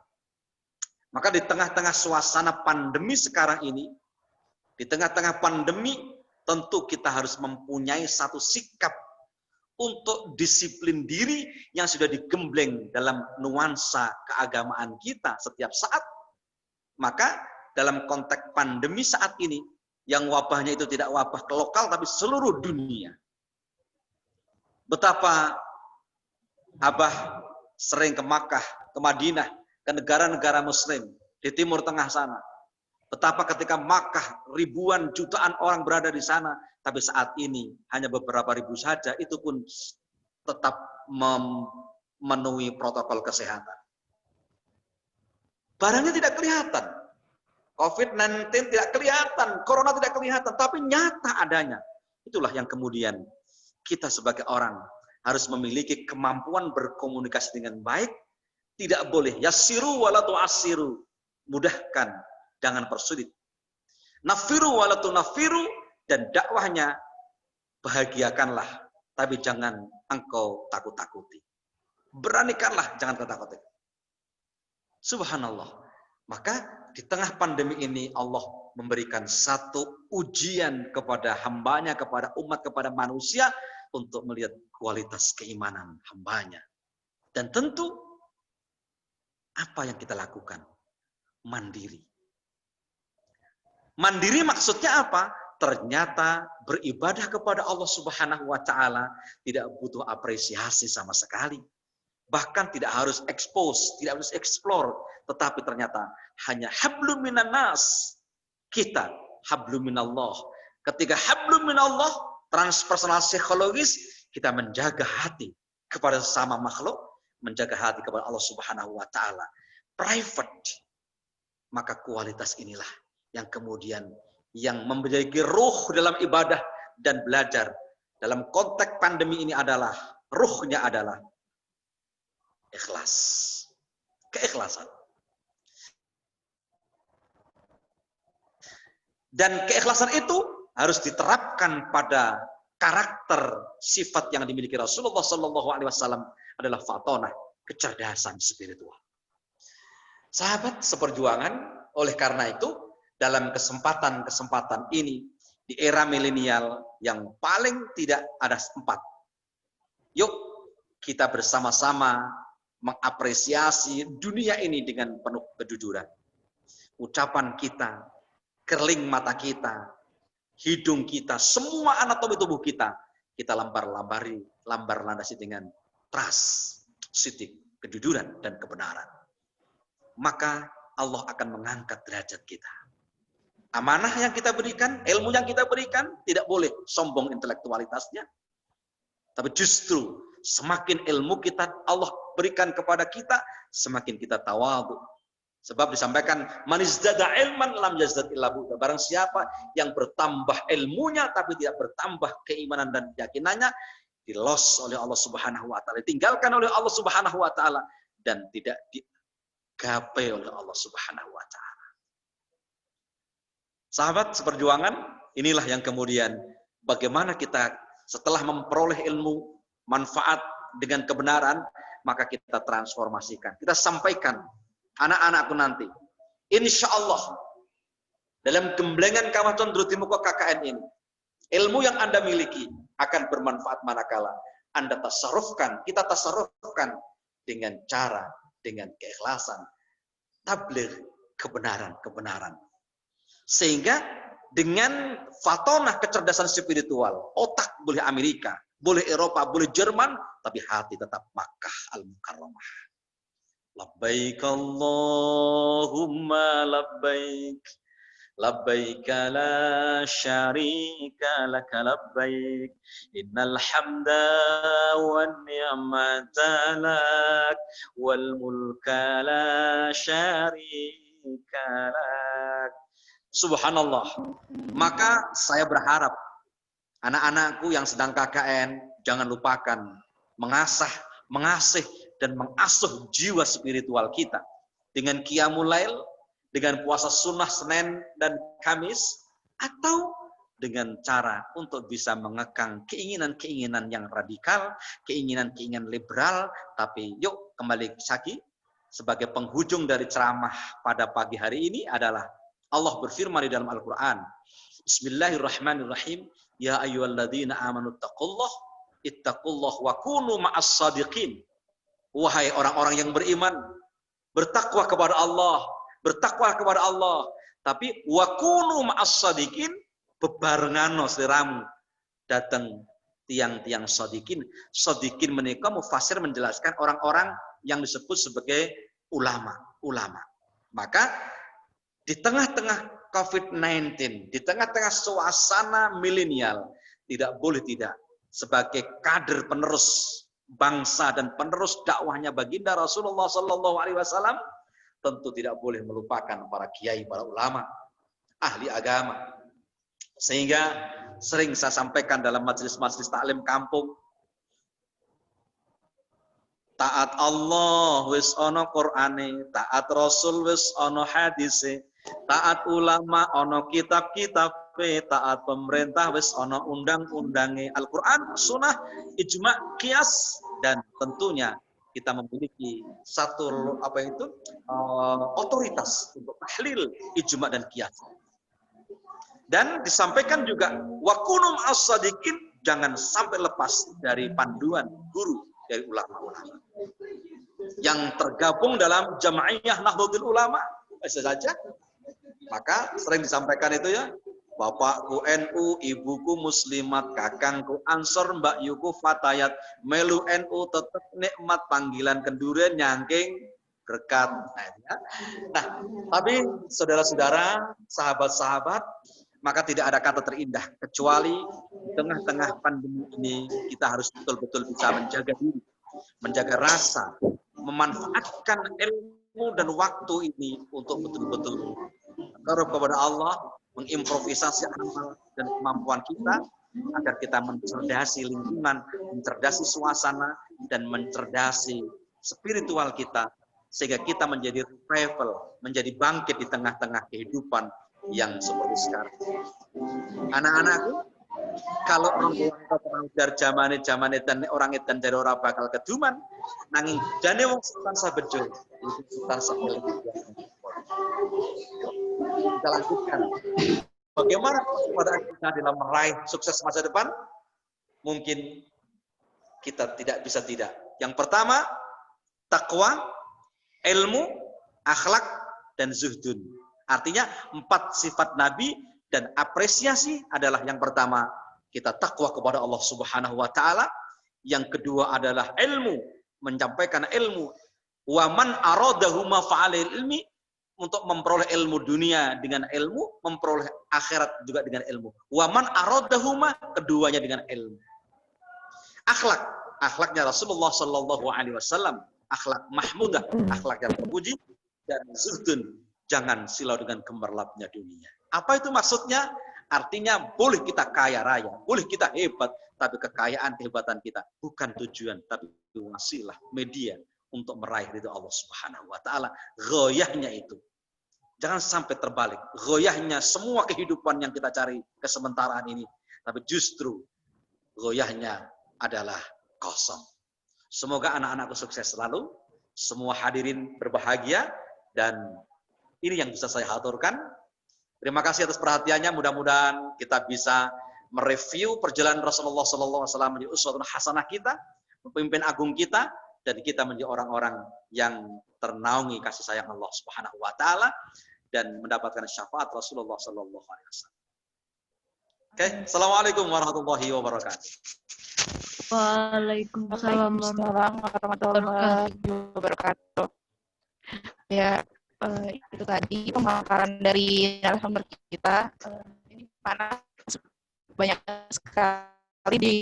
S3: Maka di tengah-tengah suasana pandemi sekarang ini, di tengah-tengah pandemi, tentu kita harus mempunyai satu sikap untuk disiplin diri yang sudah digembleng dalam nuansa keagamaan kita setiap saat. Maka dalam konteks pandemi saat ini, yang wabahnya itu tidak wabah ke lokal, tapi seluruh dunia. Betapa Abah sering ke Makkah, ke Madinah, ke negara-negara Muslim, di Timur Tengah sana. Betapa ketika Makkah, ribuan jutaan orang berada di sana, tapi saat ini hanya beberapa ribu saja, itu pun tetap memenuhi protokol kesehatan. Barangnya tidak kelihatan. COVID-19 tidak kelihatan, Corona tidak kelihatan, tapi nyata adanya. Itulah yang kemudian kita sebagai orang harus memiliki kemampuan berkomunikasi dengan baik. Tidak boleh yassiru wala tu'assiru, mudahkan, jangan persulit. Nafiru wala tunafiru, dan dakwahnya bahagiakanlah, tapi jangan engkau takut-takuti. Beranikanlah, jangan kau takuti. Subhanallah. Maka di tengah pandemi ini Allah memberikan satu ujian kepada hambanya, kepada umat, kepada manusia untuk melihat kualitas keimanan hambanya. Dan tentu apa yang kita lakukan? Mandiri. Mandiri maksudnya apa? Ternyata beribadah kepada Allah Subhanahu wa Ta'ala tidak butuh apresiasi sama sekali. Bahkan tidak harus expose, tidak harus explore, tetapi ternyata hanya hablum minan nas. Kita hablum minallah. Ketika hablum minallah, transpersonal psikologis, kita menjaga hati kepada sesama makhluk, menjaga hati kepada Allah Subhanahu wa Ta'ala. Private. Maka kualitas inilah yang kemudian yang memiliki ruh dalam ibadah dan belajar. Dalam konteks pandemi ini adalah, ruhnya adalah ikhlas. Keikhlasan. Dan keikhlasan itu harus diterapkan pada karakter sifat yang dimiliki Rasulullah SAW adalah fatonah, kecerdasan spiritual. Sahabat seperjuangan, oleh karena itu, dalam kesempatan-kesempatan ini, di era milenial yang paling tidak ada 4. Yuk, kita bersama-sama mengapresiasi dunia ini dengan penuh kejujuran. Ucapan kita, kerling mata kita, hidung kita, semua anatomi tubuh kita lambar-landasi dengan trust, sidik, kejujuran, dan kebenaran. Maka Allah akan mengangkat derajat kita. Amanah yang kita berikan, ilmu yang kita berikan, tidak boleh sombong intelektualitasnya. Tapi justru semakin ilmu kita Allah berikan kepada kita, semakin kita tawadhu. Sebab disampaikan, man izdada ilman lam yazdad illa bu'da. Barang siapa yang bertambah ilmunya tapi tidak bertambah keimanan dan keyakinannya, dilos oleh Allah Subhanahu wa Ta'ala, ditinggalkan oleh Allah Subhanahu wa Ta'ala, dan tidak digapai oleh Allah Subhanahu wa Ta'ala. Sahabat seperjuangan, inilah yang kemudian bagaimana kita setelah memperoleh ilmu, manfaat dengan kebenaran, maka kita transformasikan. Kita sampaikan anak-anakku nanti. Insya Allah, dalam gemblengan Kawah Condro Timuko KKN ini, ilmu yang Anda miliki akan bermanfaat manakala Anda tasarrufkan, kita tasarrufkan dengan cara, dengan keikhlasan, tabligh kebenaran-kebenaran. Sehingga dengan fatonah kecerdasan spiritual, otak boleh Amerika, boleh Eropa, boleh Jerman, tapi hati tetap Makkah Al-Mukarramah. Labbaik Allahumma labbaik, labbaik la syarika lak labbaik innal hamda wan ni'mata lak wal mulka la syarika lak. Subhanallah. Maka saya berharap anak-anakku yang sedang KKN jangan lupakan mengasih dan mengasuh jiwa spiritual kita dengan qiyamul lail, dengan puasa sunnah Senin dan Kamis, atau dengan cara untuk bisa mengekang keinginan-keinginan yang radikal, keinginan-keinginan liberal. Tapi yuk kembali lagi, sebagai penghujung dari ceramah pada pagi hari ini adalah Allah berfirman di dalam Al-Quran, Bismillahirrahmanirrahim, Ya ayyuhalladzina amanu ittaqullah wa kunu ma'as sadiqin. Wahai orang-orang yang beriman, bertakwa kepada Allah, tapi wakunu ma'as sadiqin, bebarengano sliramu datang tiang-tiang sadiqin. Sadiqin menika mufasir menjelaskan orang-orang yang disebut sebagai ulama. Maka di tengah-tengah COVID-19, di tengah-tengah suasana milenial, tidak boleh tidak sebagai kader penerus bangsa dan penerus dakwahnya baginda Rasulullah SAW, tentu tidak boleh melupakan para kiai, para ulama, ahli agama. Sehingga sering saya sampaikan dalam majelis-majelis taklim kampung, taat Allah wis ana Qur'ane, taat Rasul wis ana hadise, taat ulama ana kitab-kitabe, taat pemerintah wis ana undang-undange, Al-Qur'an, sunnah, ijma', qiyas, dan tentunya kita memiliki satu otoritas untuk tahlil, ijma' dan qiyas. Dan disampaikan juga wakunum as-sadiqin, jangan sampai lepas dari panduan guru dari ulama-ulama yang tergabung dalam Jamaiyah Nahdlatul Ulama saja. Maka sering disampaikan itu ya, bapakku NU, ibuku muslimat, kakangku Ansor, mbak yuku fatayat, melu NU tetap nikmat, panggilan kendure nyangking berkat. Nah, tapi saudara-saudara, sahabat-sahabat, maka tidak ada kata terindah kecuali di tengah-tengah pandemi ini kita harus betul-betul bisa menjaga diri, menjaga rasa, memanfaatkan ilmu dan waktu ini untuk betul-betul berharap kepada Allah, mengimprovisasi amal dan kemampuan kita agar kita mencerdasi lingkungan, mencerdasi suasana, dan mencerdasi spiritual kita sehingga kita menjadi revival, menjadi bangkit di tengah-tengah kehidupan yang seperti sekarang. Anak-anakku, kalau orang tua terang dari zamane dan orang edan dari orang bakal keduman, nanging jane wong tansah bejo, itu tansah eling. Kita lanjutkan. Bagaimana pada kita dalam meraih sukses masa depan? Mungkin kita tidak bisa tidak. Yang pertama, takwa, ilmu, akhlak, dan zuhdun. Artinya 4 sifat Nabi dan apresiasi adalah yang pertama, kita takwa kepada Allah Subhanahu wa taala. Yang kedua adalah ilmu, menyampaikan ilmu. Wa man aradahu ma fa'alil ilmi, untuk memperoleh ilmu dunia dengan ilmu, memperoleh akhirat juga dengan ilmu. Wa man aradahu ma, keduanya dengan ilmu. Akhlak, akhlaknya Rasulullah sallallahu alaihi wasallam, akhlak mahmudah, akhlak yang terpuji, dan zuhdun, jangan silau dengan gemerlapnya dunia. Apa itu maksudnya? Artinya boleh kita kaya raya, boleh kita hebat, tapi kekayaan, kehebatan kita bukan tujuan, tapi wasilah, media untuk meraih ridho Allah Subhanahu wa taala. Ghoyahnya itu. Jangan sampai terbalik. Ghoyahnya semua kehidupan yang kita cari kesementaraan ini, tapi justru ghoyahnya adalah kosong. Semoga anak-anakku sukses selalu, semua hadirin berbahagia, dan ini yang bisa saya haturkan. Terima kasih atas perhatiannya. Mudah-mudahan kita bisa mereview perjalanan Rasulullah SAW di uswatun hasanah kita, pemimpin agung kita, dan kita menjadi orang-orang yang ternaungi kasih sayang Allah Subhanahu wa taala dan mendapatkan syafaat Rasulullah SAW. Oke, assalamualaikum warahmatullahi wabarakatuh.
S2: Waalaikumsalam warahmatullahi wabarakatuh. Ya, itu tadi pemaparan dari narasumber kita. Ini panas banyak sekali di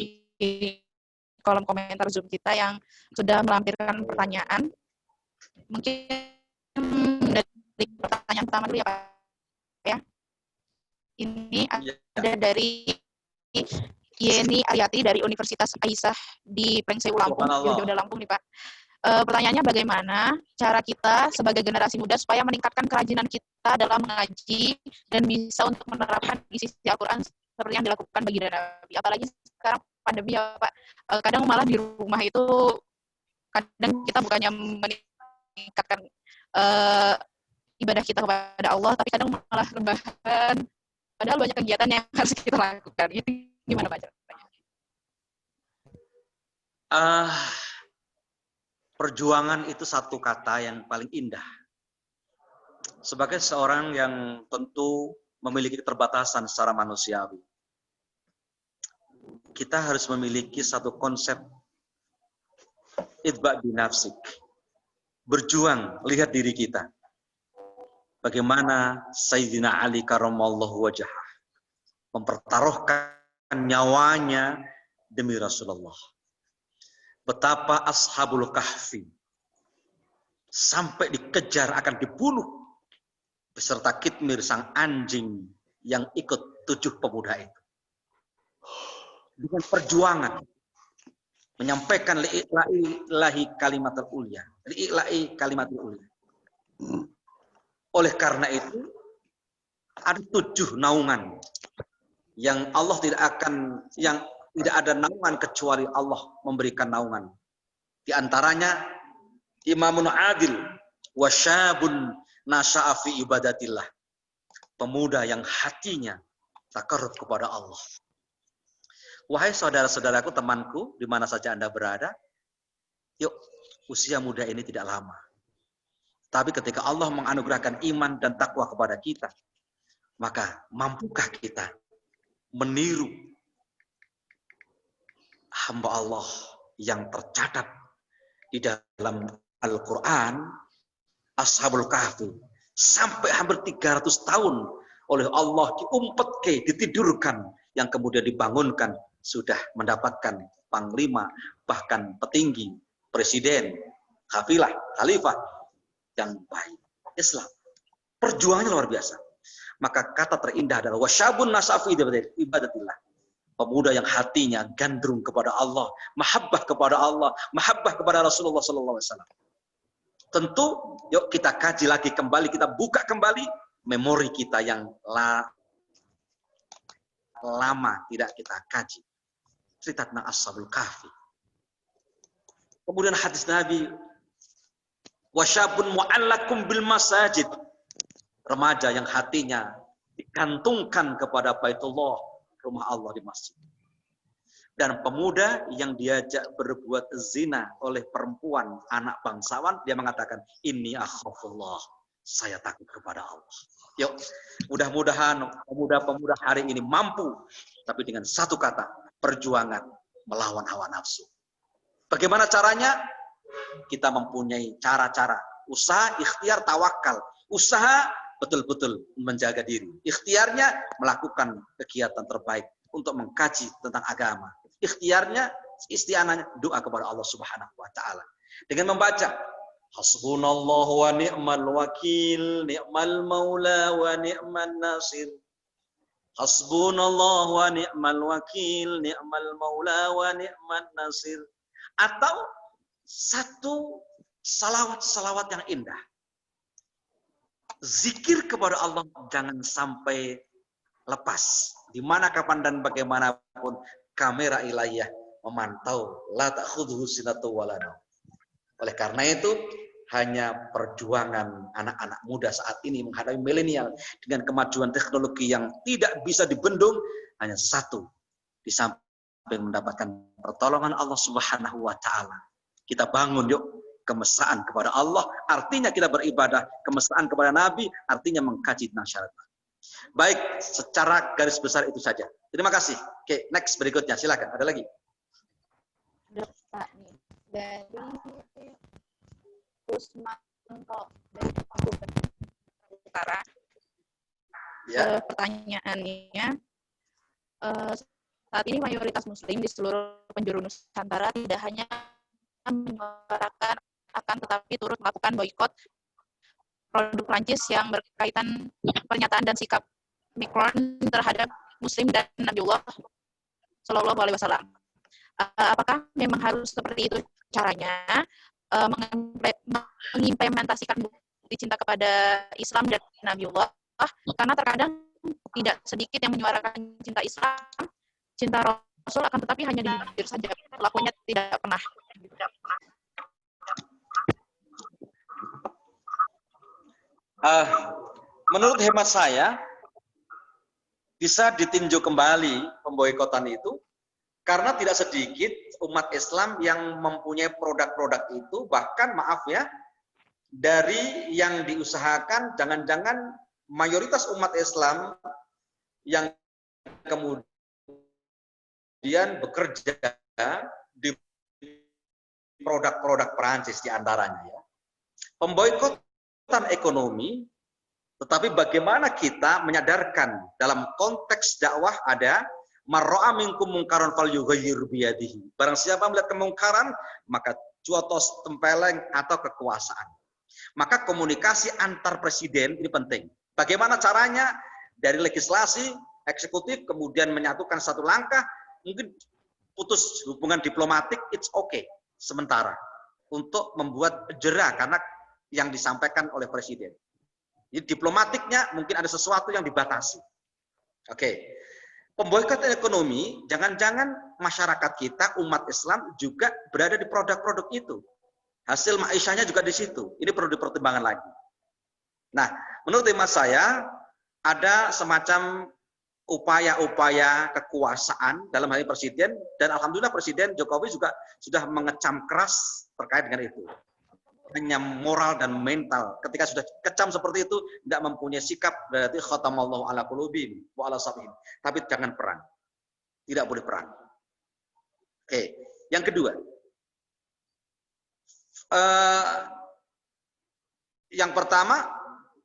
S2: kolom komentar Zoom kita yang sudah melampirkan pertanyaan. Mungkin dari pertanyaan pertama dulu ya Pak. Ya. Ini ada dari Yeni Aryati dari Universitas Aisyah di Plengseu Lampung, Yojoda Lampung nih Pak. Pertanyaannya bagaimana cara kita sebagai generasi muda supaya meningkatkan kerajinan kita dalam mengaji dan bisa untuk menerapkan isi Al-Quran seperti yang dilakukan bagi Nabi. Apalagi sekarang pandemi ya Pak, kadang malah di rumah itu kadang kita bukannya meningkatkan ibadah kita kepada Allah, tapi kadang malah rebahan. Padahal banyak kegiatan yang harus kita lakukan. Itu gimana Pak?
S3: Perjuangan itu satu kata yang paling indah. Sebagai seorang yang tentu memiliki keterbatasan secara manusiawi, kita harus memiliki satu konsep itba' binafsik. Berjuang, lihat diri kita. Bagaimana Sayyidina Ali karramallahu wajhah mempertaruhkan nyawanya demi Rasulullah. Betapa Ashabul Kahfi sampai dikejar akan dibunuh beserta Kitmir sang anjing yang ikut 7 pemuda itu. Dengan perjuangan menyampaikan li'ilahi kalimatul ulya, li'ilahi kalimatul ulya. Oleh karena itu ada 7 naungan yang Allah tidak akan, yang tidak ada naungan kecuali Allah memberikan naungan. Di antaranya imamun adil wa syabun nasya'a fi ibadatillah. Pemuda yang hatinya takarrub kepada Allah. Wahai saudara-saudaraku, temanku, di mana saja Anda berada, yuk, usia muda ini tidak lama. Tapi ketika Allah menganugerahkan iman dan takwa kepada kita, maka mampukah kita meniru hamba Allah yang tercatat di dalam Al-Quran, Ashabul Kahfi, sampai hampir 300 tahun oleh Allah diumpetke, ditidurkan, yang kemudian dibangunkan, sudah mendapatkan panglima, bahkan petinggi, presiden, khafilah, khalifah yang baik. Islam. Perjuangannya luar biasa. Maka kata terindah adalah wasyabun nasafi ibadatillah. Pemuda yang hatinya gandrung kepada Allah, mahabbah kepada Allah, mahabbah kepada Rasulullah SAW. Tentu, yuk kita kaji lagi kembali, kita buka kembali memori kita yang lama tidak kita kaji. Cerita tentang Ashabul Kahfi. Kemudian hadis Nabi, wasyabun mu'allakum bil masajid. Remaja yang hatinya digantungkan kepada Baitullah, rumah Allah di masjid. Dan pemuda yang diajak berbuat zina oleh perempuan anak bangsawan, dia mengatakan, inni akhafullah, saya takut kepada Allah. Yuk, mudah-mudahan pemuda-pemuda hari ini mampu, tapi dengan satu kata, perjuangan melawan hawa nafsu. Bagaimana caranya? Kita mempunyai cara-cara, usaha, ikhtiar, tawakal. Usaha betul-betul menjaga diri. Ikhtiarnya melakukan kegiatan terbaik untuk mengkaji tentang agama. Ikhtiarnya, isti'anahnya doa kepada Allah Subhanahu wa taala. Dengan membaca hasbunallahu wa ni'mal wakil, ni'mal maula wa ni'man nasir. Hasbunallahu wa ni'mal wakil, ni'mal maula wa ni'man nasir. Atau satu salawat-salawat yang indah. Zikir kepada Allah jangan sampai lepas. Di mana, kapan, dan bagaimanapun kamera ilahiyah memantau. La ta'khudhuhu sinatun wa la naum. Oleh karena itu, hanya perjuangan anak-anak muda saat ini menghadapi milenial dengan kemajuan teknologi yang tidak bisa dibendung, hanya satu, di samping mendapatkan pertolongan Allah Subhanahu wa taala. Kita bangun yuk kemesraan kepada Allah, artinya kita beribadah, kemesraan kepada Nabi, artinya mengkaji tentang syariat. Baik, secara garis besar itu saja. Terima kasih. Oke, next berikutnya, silakan. Ada lagi?
S2: Ada Pak nih dari Rusmanto dari Pakuben. Nusantara.
S3: Ya.
S2: Pertanyaannya, saat ini mayoritas Muslim di seluruh penjuru Nusantara tidak hanya menyuarakan akan tetapi turut melakukan boikot produk Prancis yang berkaitan pernyataan dan sikap Macron terhadap Muslim dan Nabiullah Shallallahu Alaihi Wasallam. Apakah memang harus seperti itu caranya mengimplementasikan bukti cinta kepada Islam dan Nabiullah? Karena terkadang tidak sedikit yang menyuarakan cinta Islam, cinta Rasul, akan tetapi hanya di bibir saja, pelakunya tidak pernah.
S3: Menurut hemat saya, bisa ditinjau kembali pemboikotan itu, karena tidak sedikit umat Islam yang mempunyai produk-produk itu, bahkan maaf ya, dari yang diusahakan, jangan-jangan mayoritas umat Islam yang kemudian bekerja di produk-produk Perancis diantaranya ya. Pemboikotan ekonomi, tetapi bagaimana kita menyadarkan dalam konteks dakwah ada marra'a minkum mungkaran falyughayyir biyadihi. Barang siapa melihat kemungkaran, maka cuotos, tempeleng atau kekuasaan. Maka komunikasi antar presiden ini penting. Bagaimana caranya dari legislasi, eksekutif, kemudian menyatukan satu langkah, mungkin putus hubungan diplomatik, it's okay, sementara. Untuk membuat jera karena yang disampaikan oleh presiden. Jadi diplomatiknya mungkin ada sesuatu yang dibatasi. Oke. Pemboikotan ekonomi, jangan-jangan masyarakat kita, umat Islam juga berada di produk-produk itu. Hasil ma'isyahnya juga di situ. Ini perlu dipertimbangkan lagi. Nah, menurut hemat saya, ada semacam upaya-upaya kekuasaan dalam hal ini presiden, dan alhamdulillah Presiden Jokowi juga sudah mengecam keras terkait dengan itu. Hanya moral dan mental. Ketika sudah kecam seperti itu, tidak mempunyai sikap, berarti khatamallahu ala qulubihim wa ala sam'ihim. Tapi jangan perang. Tidak boleh perang. Oke. Yang kedua, yang pertama,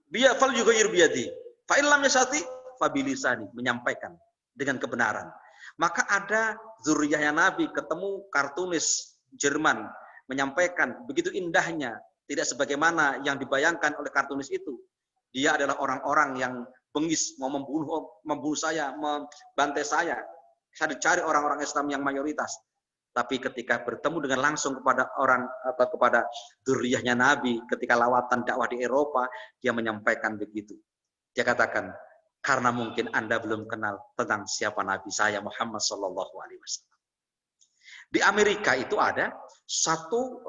S3: biya fal yughayyir biyadi. Fa in lam yastati fa bilisani, menyampaikan dengan kebenaran. Maka ada zuriyahnya Nabi ketemu kartunis Jerman menyampaikan begitu indahnya, tidak sebagaimana yang dibayangkan oleh kartunis itu. Dia adalah orang-orang yang bengis, mau membunuh saya, membantai saya. Saya dicari orang-orang Islam yang mayoritas. Tapi ketika bertemu dengan langsung kepada orang atau kepada zuriyahnya Nabi, ketika lawatan dakwah di Eropa, dia menyampaikan begitu. Dia katakan, karena mungkin Anda belum kenal tentang siapa Nabi saya, Muhammad Sallallahu Alaihi Wasallam. Di Amerika itu ada satu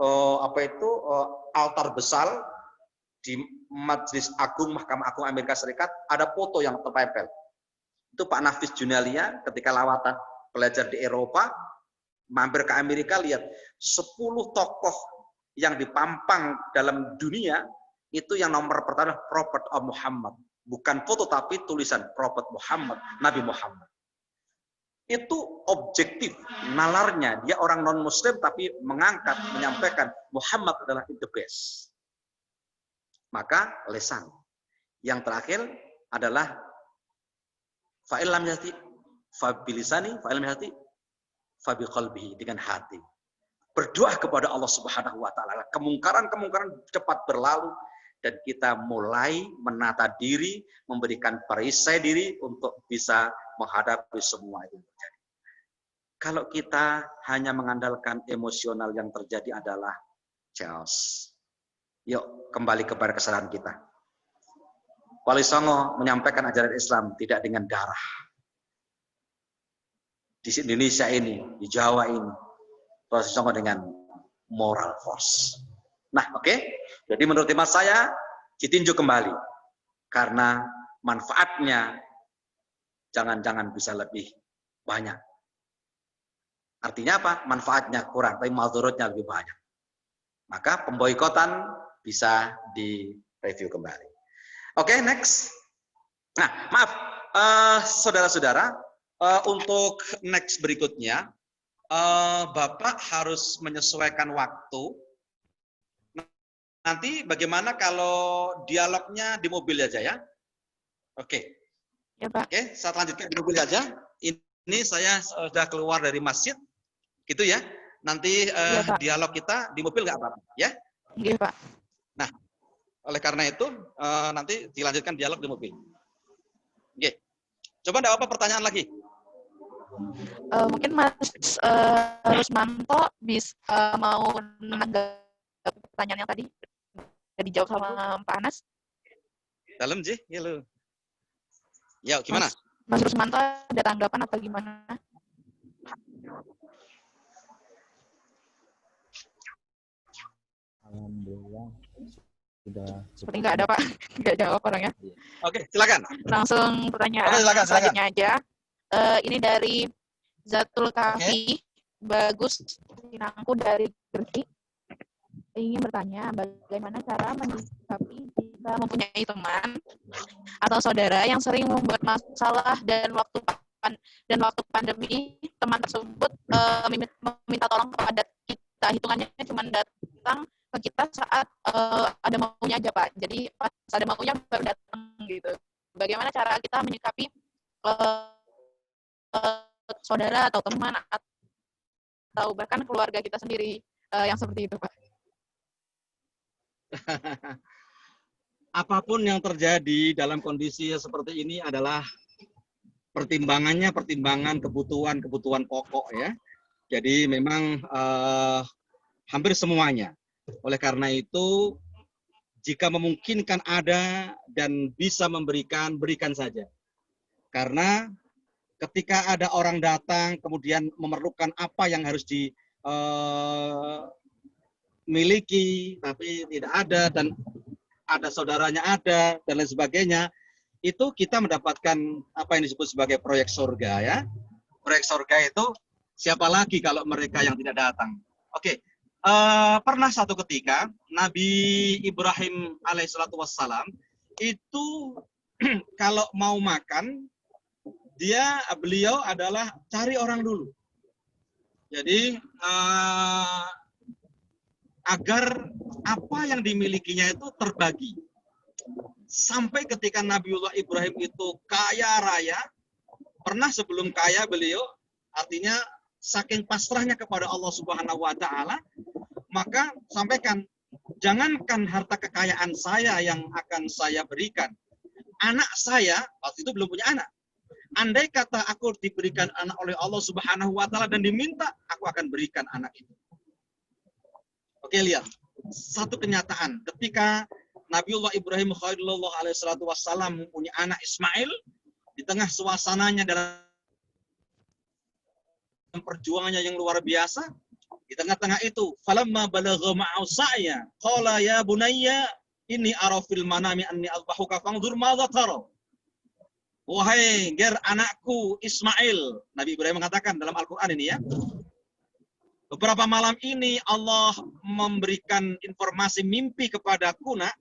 S3: altar besar di Majelis Agung Mahkamah Agung Amerika Serikat, ada foto yang terpempel. Itu Pak Nafis Junalia ketika lawatan belajar di Eropa, mampir ke Amerika, lihat 10 tokoh yang dipampang dalam dunia, itu yang nomor pertama Prophet of Muhammad. Bukan foto tapi tulisan Prophet Muhammad, Nabi Muhammad. Itu objektif, nalarnya. Dia orang non-muslim tapi mengangkat, menyampaikan Muhammad adalah the best. Maka lesan. Yang terakhir adalah fa'il lam yati fabilisani, fa'il lam yati fabiqalbihi, dengan hati. Berdoa kepada Allah Subhanahu wa taala. Kemungkaran-kemungkaran cepat berlalu dan kita mulai menata diri, memberikan perisai diri untuk bisa menghadapi semua itu terjadi. Kalau kita hanya mengandalkan emosional, yang terjadi adalah chaos. Yuk kembali kepada kesadaran kita. Wali Songo menyampaikan ajaran Islam tidak dengan darah. Di Indonesia ini, di Jawa ini, Wali Songo dengan moral force. Nah, oke. Jadi menurut hemat saya, ditinjau kembali. Karena manfaatnya jangan-jangan bisa lebih banyak. Artinya apa? Manfaatnya kurang, tapi madharatnya lebih banyak. Maka pemboikotan bisa direview kembali. Oke, next. Nah, maaf, saudara-saudara, untuk next berikutnya, Bapak harus menyesuaikan waktu. nanti bagaimana kalau dialognya di mobil aja ya? Oke.
S2: Ya, Pak.
S3: Oke, saya lanjutkan di mobil aja. Ini saya sudah keluar dari masjid, gitu ya. Nanti
S2: Iya, Pak.
S3: dialog kita di mobil nggak apa-apa, ya?
S2: Iya, Pak.
S3: Nah, oleh karena itu nanti dilanjutkan dialog di mobil. Oke. Coba ada apa pertanyaan lagi?
S2: Mungkin Mas Rusmanto bisa mau menanggapi pertanyaan yang tadi udah dijawab sama Pak Anas.
S3: Dalam Ji, ya lu. Ya, gimana?
S2: Mas Rusmanto ada tanggapan atau gimana?
S7: Alhamdulillah sudah.
S2: Seperti nggak ada, Pak. Nggak jawab orangnya.
S3: Oke, silakan.
S2: Langsung pertanyaan
S3: silakan.
S2: selanjutnya aja. Ini dari Zatul Kafi, Bagus Sinangku dari Gresik. Ingin bertanya, bagaimana cara menyikapi jika mempunyai teman atau saudara yang sering membuat masalah dan waktu pandemi teman tersebut meminta tolong kepada kita, hitungannya cuma datang ke kita saat ada maunya aja, Pak. Jadi pas ada maunya baru datang gitu. Bagaimana cara kita menyikapi saudara atau teman atau bahkan keluarga kita sendiri yang seperti itu, Pak?
S3: Apapun yang terjadi dalam kondisi seperti ini adalah pertimbangan kebutuhan pokok ya. Jadi memang hampir semuanya. Oleh karena itu, jika memungkinkan ada dan bisa memberikan, berikan saja. Karena ketika ada orang datang kemudian memerlukan apa yang harus dimiliki tapi tidak ada dan ada saudaranya ada dan lain sebagainya, itu kita mendapatkan apa yang disebut sebagai proyek surga ya. Proyek surga itu siapa lagi kalau mereka yang tidak datang. Oke. Pernah satu ketika Nabi Ibrahim alaihissalatu wassalam itu kalau mau makan beliau adalah cari orang dulu. Jadi agar apa yang dimilikinya itu terbagi. Sampai ketika Nabiullah Ibrahim itu kaya raya, pernah sebelum kaya beliau artinya saking pasrahnya kepada Allah Subhanahu wa taala, maka sampaikan, jangankan harta kekayaan saya yang akan saya berikan. Anak saya waktu itu belum punya anak. Andai kata aku diberikan anak oleh Allah Subhanahu wa taala dan diminta, aku akan berikan anak itu. Oke, lihat. Satu kenyataan, ketika Nabiullah Ibrahim Khalilullah alaihissalatu wassalam mempunyai anak Ismail, di tengah suasananya dalam perjuangannya yang luar biasa, di tengah-tengah itu, falamma balagha ma'ahu sa'ya, qala ya bunayya inni ara fil manami anni azbahuka fanzur madza tara. Wahai ger anakku Ismail, Nabi Ibrahim mengatakan dalam Al-Qur'an ini ya. Beberapa malam ini Allah memberikan informasi mimpi kepadaku, nak.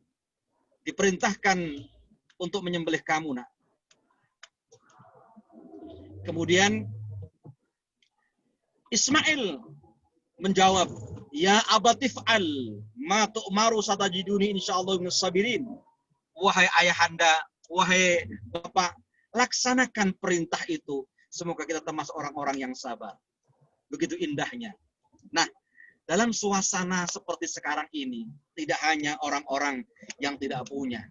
S3: Diperintahkan untuk menyembelih kamu, nak. Kemudian Ismail menjawab, ya abatif'al ma tu'maru satajiduni insyaallah minas sabirin. Wahai ayahanda, wahai bapak, laksanakan perintah itu. Semoga kita termasuk orang-orang yang sabar. Begitu indahnya. Nah, dalam suasana seperti sekarang ini, tidak hanya orang-orang yang tidak punya.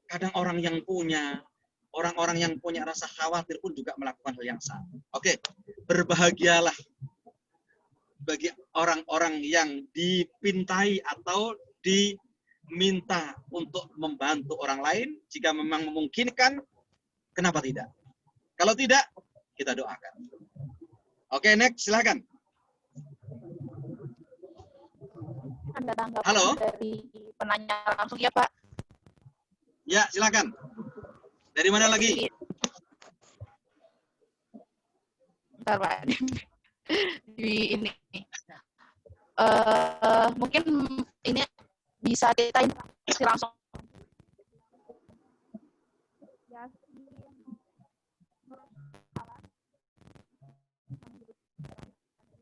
S3: Kadang orang yang punya, orang-orang yang punya rasa khawatir pun juga melakukan hal yang sama. Oke, berbahagialah bagi orang-orang yang dipintai atau diminta untuk membantu orang lain. Jika memang memungkinkan, kenapa tidak? Kalau tidak, kita doakan. Oke, next, silakan.
S2: Ada tanggapan
S3: Halo?
S2: dari penanya langsung ya, Pak?
S3: Ya, silakan. Dari mana lagi?
S2: Bentar, Pak. Di ini. Mungkin ini bisa kita interaksi langsung.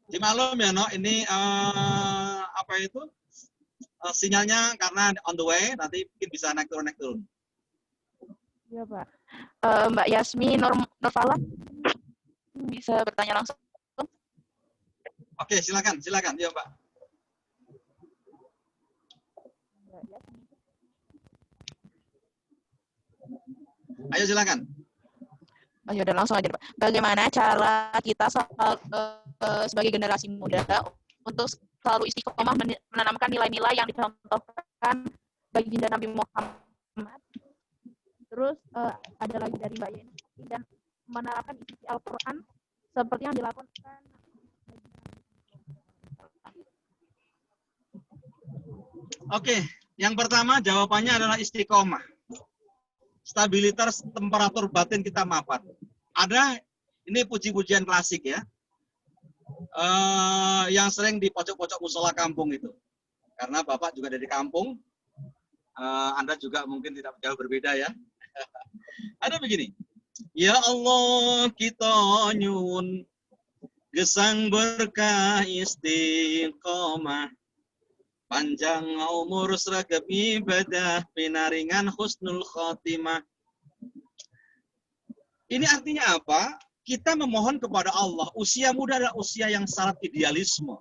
S3: Dimaklum ya, no, ini apa itu? sinyalnya karena on the way, nanti mungkin bisa naik turun.
S2: Iya, Pak. Mbak Yasmi Nurfala bisa bertanya langsung.
S3: Oke, silakan. Ya, Mbak. Ayo silakan.
S2: Oh, ya udah langsung aja, Pak. Bagaimana cara kita sebagai generasi muda untuk selalu istiqomah menanamkan nilai-nilai yang dicontohkan baginda Nabi Muhammad. Terus ada lagi dari Mbak Yeni dan menerapkan isi Al-Quran seperti yang dilakukan.
S3: Oke, yang pertama jawabannya adalah istiqomah. Stabilitas temperatur batin kita mapan. Ada, ini puji-pujian klasik ya, yang sering di pojok-pojok musola kampung itu. Karena Bapak juga dari kampung, Anda juga mungkin tidak jauh berbeda ya. Ada begini, ya Allah kita nyun, gesang berkah istiqomah, panjang umur seragam ibadah, pinaringan husnul khotimah. Ini artinya apa? Kita memohon kepada Allah. Usia muda adalah usia yang syarat idealisme.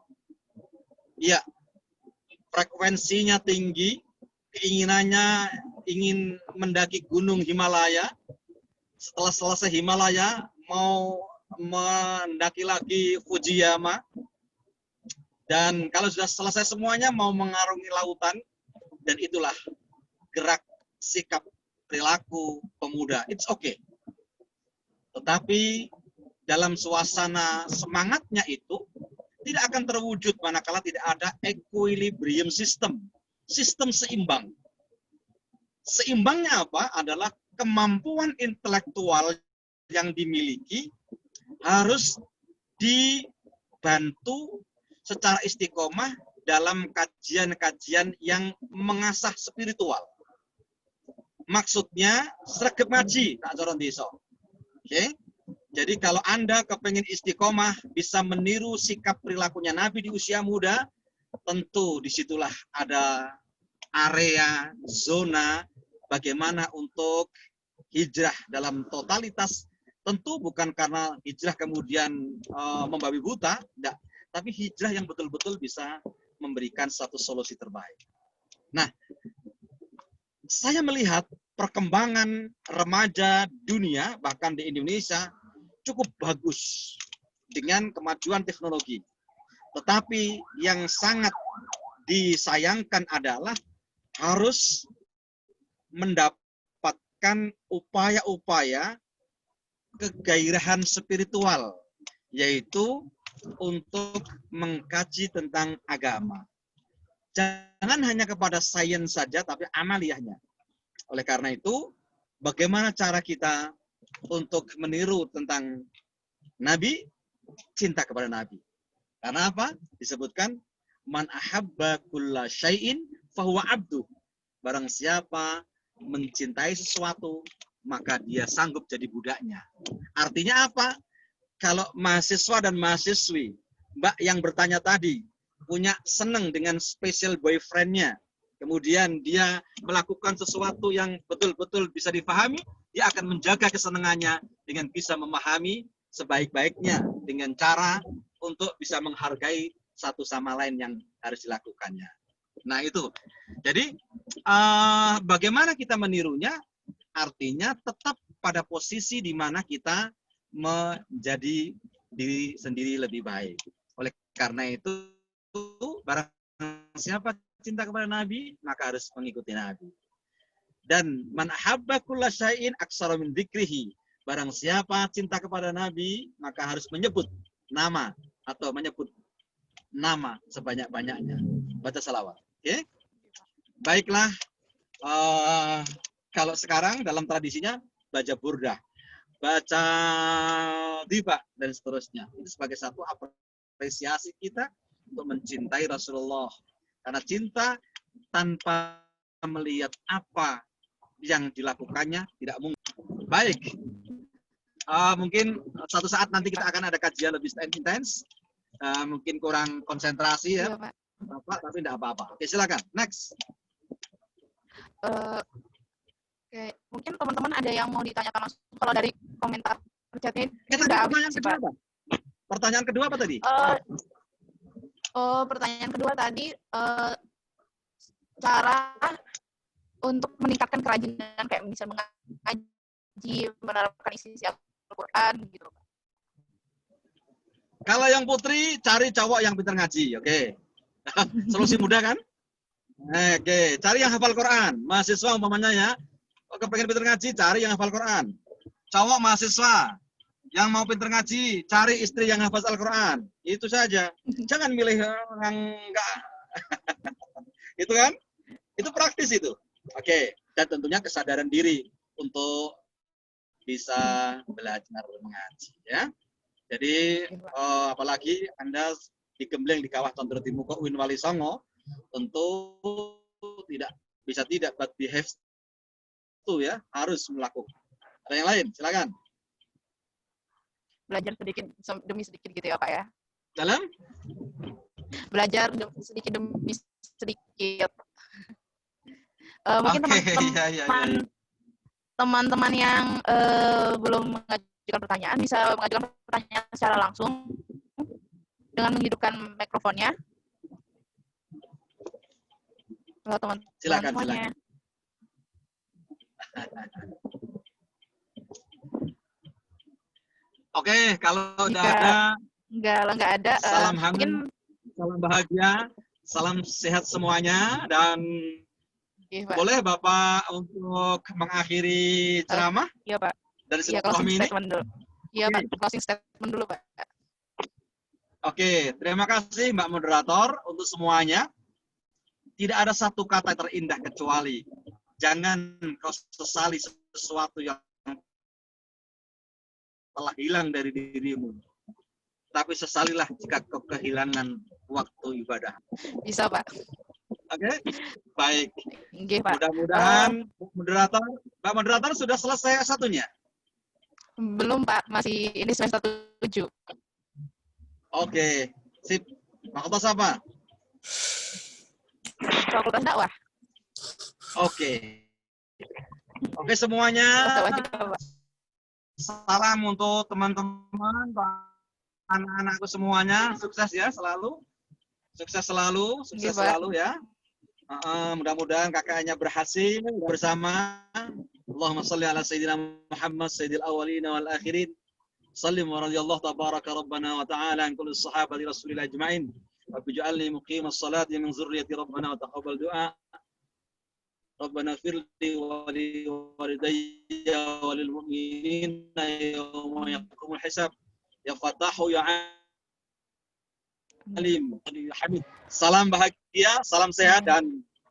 S3: Ya, frekuensinya tinggi, keinginannya ingin mendaki gunung Himalaya. Setelah selesai Himalaya, mau mendaki lagi Fujiyama. Dan kalau sudah selesai semuanya, mau mengarungi lautan. Dan itulah gerak, sikap, perilaku pemuda. It's okay. Tetapi dalam suasana semangatnya itu tidak akan terwujud manakala tidak ada equilibrium system, sistem seimbang. Seimbangnya apa? Adalah kemampuan intelektual yang dimiliki harus dibantu secara istiqomah dalam kajian-kajian yang mengasah spiritual. Maksudnya sregep ngaji, tak coron desa. Oke, jadi kalau Anda kepengen istiqomah, bisa meniru sikap perilakunya Nabi di usia muda, tentu disitulah ada area, zona, bagaimana untuk hijrah dalam totalitas. Tentu bukan karena hijrah kemudian membabi buta, enggak, tapi hijrah yang betul-betul bisa memberikan satu solusi terbaik. Nah, saya melihat perkembangan remaja dunia, bahkan di Indonesia, cukup bagus dengan kemajuan teknologi. Tetapi yang sangat disayangkan adalah harus mendapatkan upaya-upaya kegairahan spiritual, yaitu untuk mengkaji tentang agama. Jangan hanya kepada sains saja, tapi amaliyahnya. Oleh karena itu, bagaimana cara kita untuk meniru tentang Nabi? Cinta kepada Nabi. Karena apa? Disebutkan, man ahabba kulla syai'in fahuwa abdu. Barang siapa mencintai sesuatu, maka dia sanggup jadi budaknya. Artinya apa? Kalau mahasiswa dan mahasiswi, Mbak yang bertanya tadi, punya seneng dengan special boyfriend-nya, kemudian dia melakukan sesuatu yang betul-betul bisa difahami, dia akan menjaga kesenangannya dengan bisa memahami sebaik-baiknya dengan cara untuk bisa menghargai satu sama lain yang harus dilakukannya. Nah itu, jadi bagaimana kita menirunya? Artinya tetap pada posisi di mana kita menjadi diri sendiri lebih baik. Oleh karena itu, barang siapa cinta kepada Nabi, maka harus mengikuti Nabi. Dan man ahabba kulla syai'in aksara min dzikrihi. Barang siapa cinta kepada Nabi, maka harus menyebut nama atau menyebut nama sebanyak-banyaknya. Baca salawat. Oke? Baiklah, kalau sekarang dalam tradisinya baca burdah, baca tiba dan seterusnya. Itu sebagai satu apresiasi kita untuk mencintai Rasulullah. Karena cinta tanpa melihat apa yang dilakukannya tidak mungkin. Baik, mungkin suatu saat nanti kita akan ada kajian lebih intens. Mungkin kurang konsentrasi ya.
S2: Iya, Pak.
S3: Bapak, tapi tidak apa-apa. Oke, silakan. Next.
S2: Oke, mungkin teman-teman ada yang mau ditanyakan langsung. Kalau dari komentar chatnya
S3: Tadi
S2: udah habis
S3: pertanyaan
S2: sih,
S3: kedua
S2: Pak.
S3: apa? Pertanyaan kedua apa tadi?
S2: Pertanyaan kedua tadi, cara untuk meningkatkan kerajinan, kayak bisa mengaji, menerapkan isi Al-Quran, gitu.
S3: Kalau yang putri, cari cowok yang pintar ngaji. Oke. Solusi mudah kan? Oke, cari yang hafal Quran. Mahasiswa umpamanya ya, kepengen pintar ngaji, cari yang hafal Quran. Cowok mahasiswa yang mau pintar ngaji, cari istri yang hafal Al-Quran. Itu saja. Jangan milih yang enggak. Itu kan? Itu praktis itu. Oke, dan tentunya kesadaran diri untuk bisa belajar mengaji ya. Jadi apalagi Anda digembleng di kawah Tondro Timuko Win Wali Songo, tentu tidak but behave to ya, harus melakukan. Ada yang lain? Silakan.
S2: Belajar sedikit demi sedikit gitu ya, Pak ya.
S3: Dalam?
S2: Belajar sedikit demi sedikit. Mungkin teman-teman yang belum mengajukan pertanyaan bisa mengajukan pertanyaan secara langsung dengan menghidupkan mikrofonnya. Halo teman-teman semuanya.
S3: Silakan. Oke, kalau udah ada,
S2: nggak ada.
S3: Salam hangat, salam bahagia, salam sehat semuanya, dan boleh Bapak untuk mengakhiri ceramah?
S2: Iya Pak.
S3: Dari
S2: closing
S3: ini?
S2: Statement dulu. Iya Pak, closing statement dulu Pak.
S3: Oke, terima kasih Mbak Moderator untuk semuanya. Tidak ada satu kata terindah kecuali jangan kau sesali sesuatu yang telah hilang dari dirimu. Tapi sesalilah jika kau kehilangan waktu ibadah.
S2: Bisa Pak.
S3: Oke, baik.
S2: Okay, Pak.
S3: Mudah-mudahan Mbak Moderator sudah selesai satunya.
S2: Belum Pak, masih ini semester 7.
S3: Oke, sip. Fakultas apa?
S2: Fakultas dakwah.
S3: Oke semuanya. Salam untuk teman-teman, anak-anakku semuanya. Sukses ya selalu. Sukses selalu ya. Mudah-mudahan kakaknya berhasil bersama. Allahumma salli ala sayyidina Muhammad sayyidil awwalin wal akhirin. Sallim wa radiyallahu tabaraka rabbana wa ta'ala an kulli sahabati rasulillah ajma'in. Wa bij'alni muqimas salati min zurriyyati rabbana wa taqabbal du'a. Rabbana firli wa li walidayya wa lil mu'minina yawma yaqumul hisab. Ya Fatahu ya Alim. Hamid. Salam bahagia, salam sehat, dan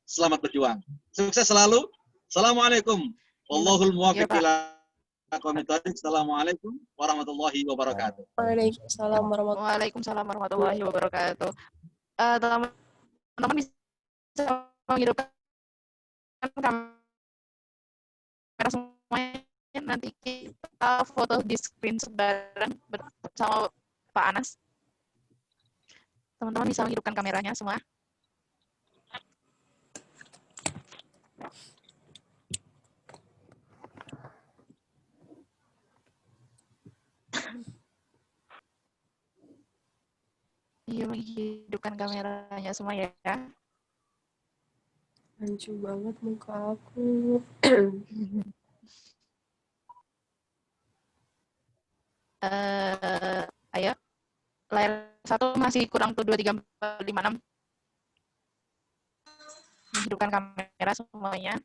S3: selamat berjuang. Sukses selalu. Assalamualaikum. Wallahul muwaffiq ila aqwamit thoriq. Assalamualaikum warahmatullahi wabarakatuh.
S2: Waalaikumsalam warahmatullahi wabarakatuh. Teman-teman bisa menghidupkan kamera semuanya, nanti kita foto di screen bareng bersama Pak Anas. Teman-teman bisa menghidupkan kameranya semua. Iya, menghidupkan kameranya semua ya.
S4: Hancur banget muka aku.
S2: Ayo. Layar 1 masih kurang tuh 2, 3, 4, 5, 6. Menghidupkan kamera semuanya.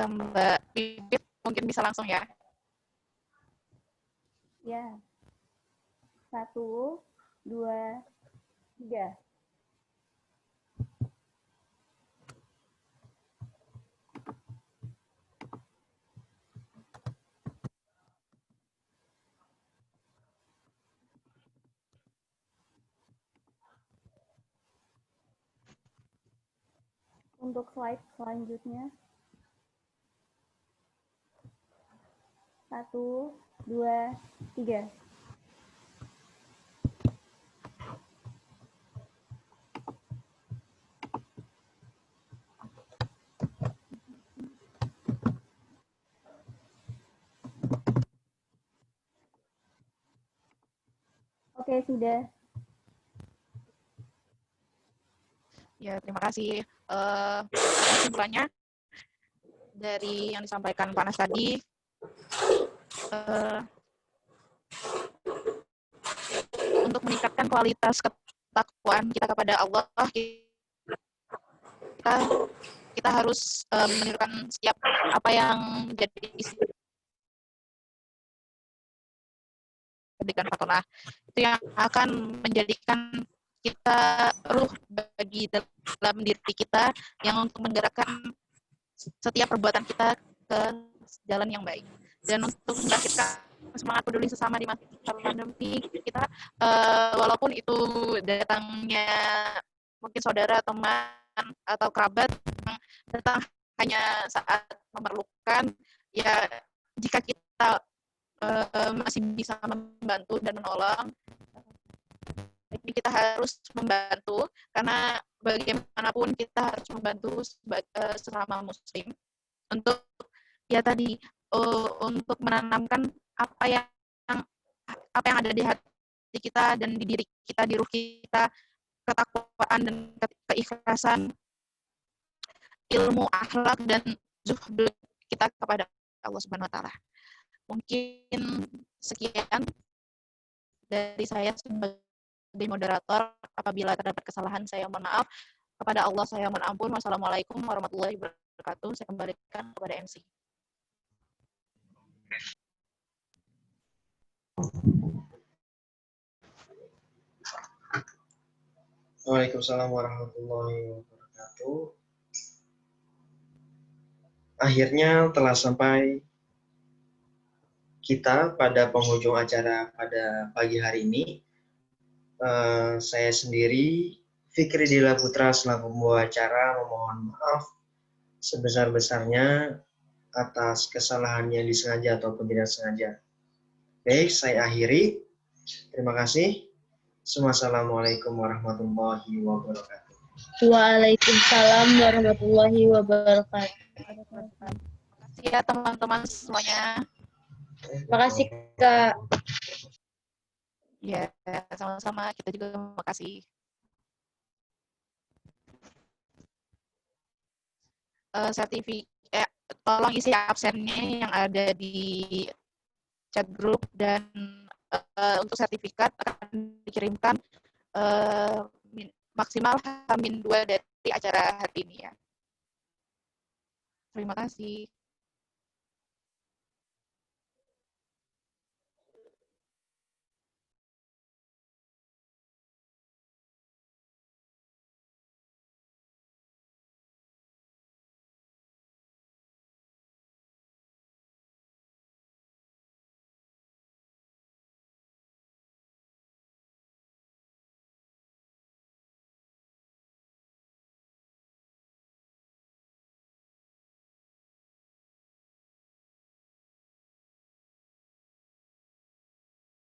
S2: Mbak Pipit mungkin bisa langsung ya.
S8: Ya. 1, 2, 3. Untuk slide selanjutnya. 1, 2, 3. Oke, sudah.
S2: Ya, terima kasih. Kesimpulannya dari yang disampaikan Pak Anas tadi, untuk meningkatkan kualitas ketakwaan kita kepada Allah, kita harus menirukan setiap apa yang menjadi isi pendidikan Fatona. Itu yang akan menjadikan kita ruh bagi dalam diri kita yang untuk menggerakkan setiap perbuatan kita ke jalan yang baik. Dan untuk membangkitkan semangat peduli sesama di masa pandemi kita, walaupun itu datangnya mungkin saudara, teman, atau kerabat yang datang hanya saat memerlukan, ya jika kita masih bisa membantu dan menolong, kita harus membantu, karena bagaimanapun kita harus membantu sesama muslim untuk ya tadi untuk menanamkan apa yang ada di hati kita dan di diri kita, di ruh kita, ketakwaan dan keikhlasan, ilmu, akhlak, dan zuhud kita kepada Allah Subhanahu wa taala. Mungkin sekian dari saya sebagai moderator. Apabila terdapat kesalahan, saya mohon maaf. Kepada Allah saya mohon ampun. Wassalamualaikum warahmatullahi wabarakatuh. Saya kembalikan kepada MC.
S1: Waalaikumsalam warahmatullahi wabarakatuh. Akhirnya telah sampai kita pada penghujung acara pada pagi hari ini. Saya sendiri, Fikri Dila Putra, selaku pembawa acara, memohon maaf sebesar-besarnya atas kesalahan yang disengaja ataupun tidak sengaja. Baik, saya akhiri. Terima kasih. Wassalamualaikum warahmatullahi wabarakatuh.
S6: Waalaikumsalam warahmatullahi wabarakatuh.
S2: Terima kasih ya teman-teman semuanya.
S6: Terima kasih, Kak.
S2: Ya, sama-sama. Kita juga terima kasih. Tolong isi absennya yang ada di chat grup, dan untuk sertifikat akan dikirimkan maksimal H-2 dari acara hari ini ya. Terima kasih.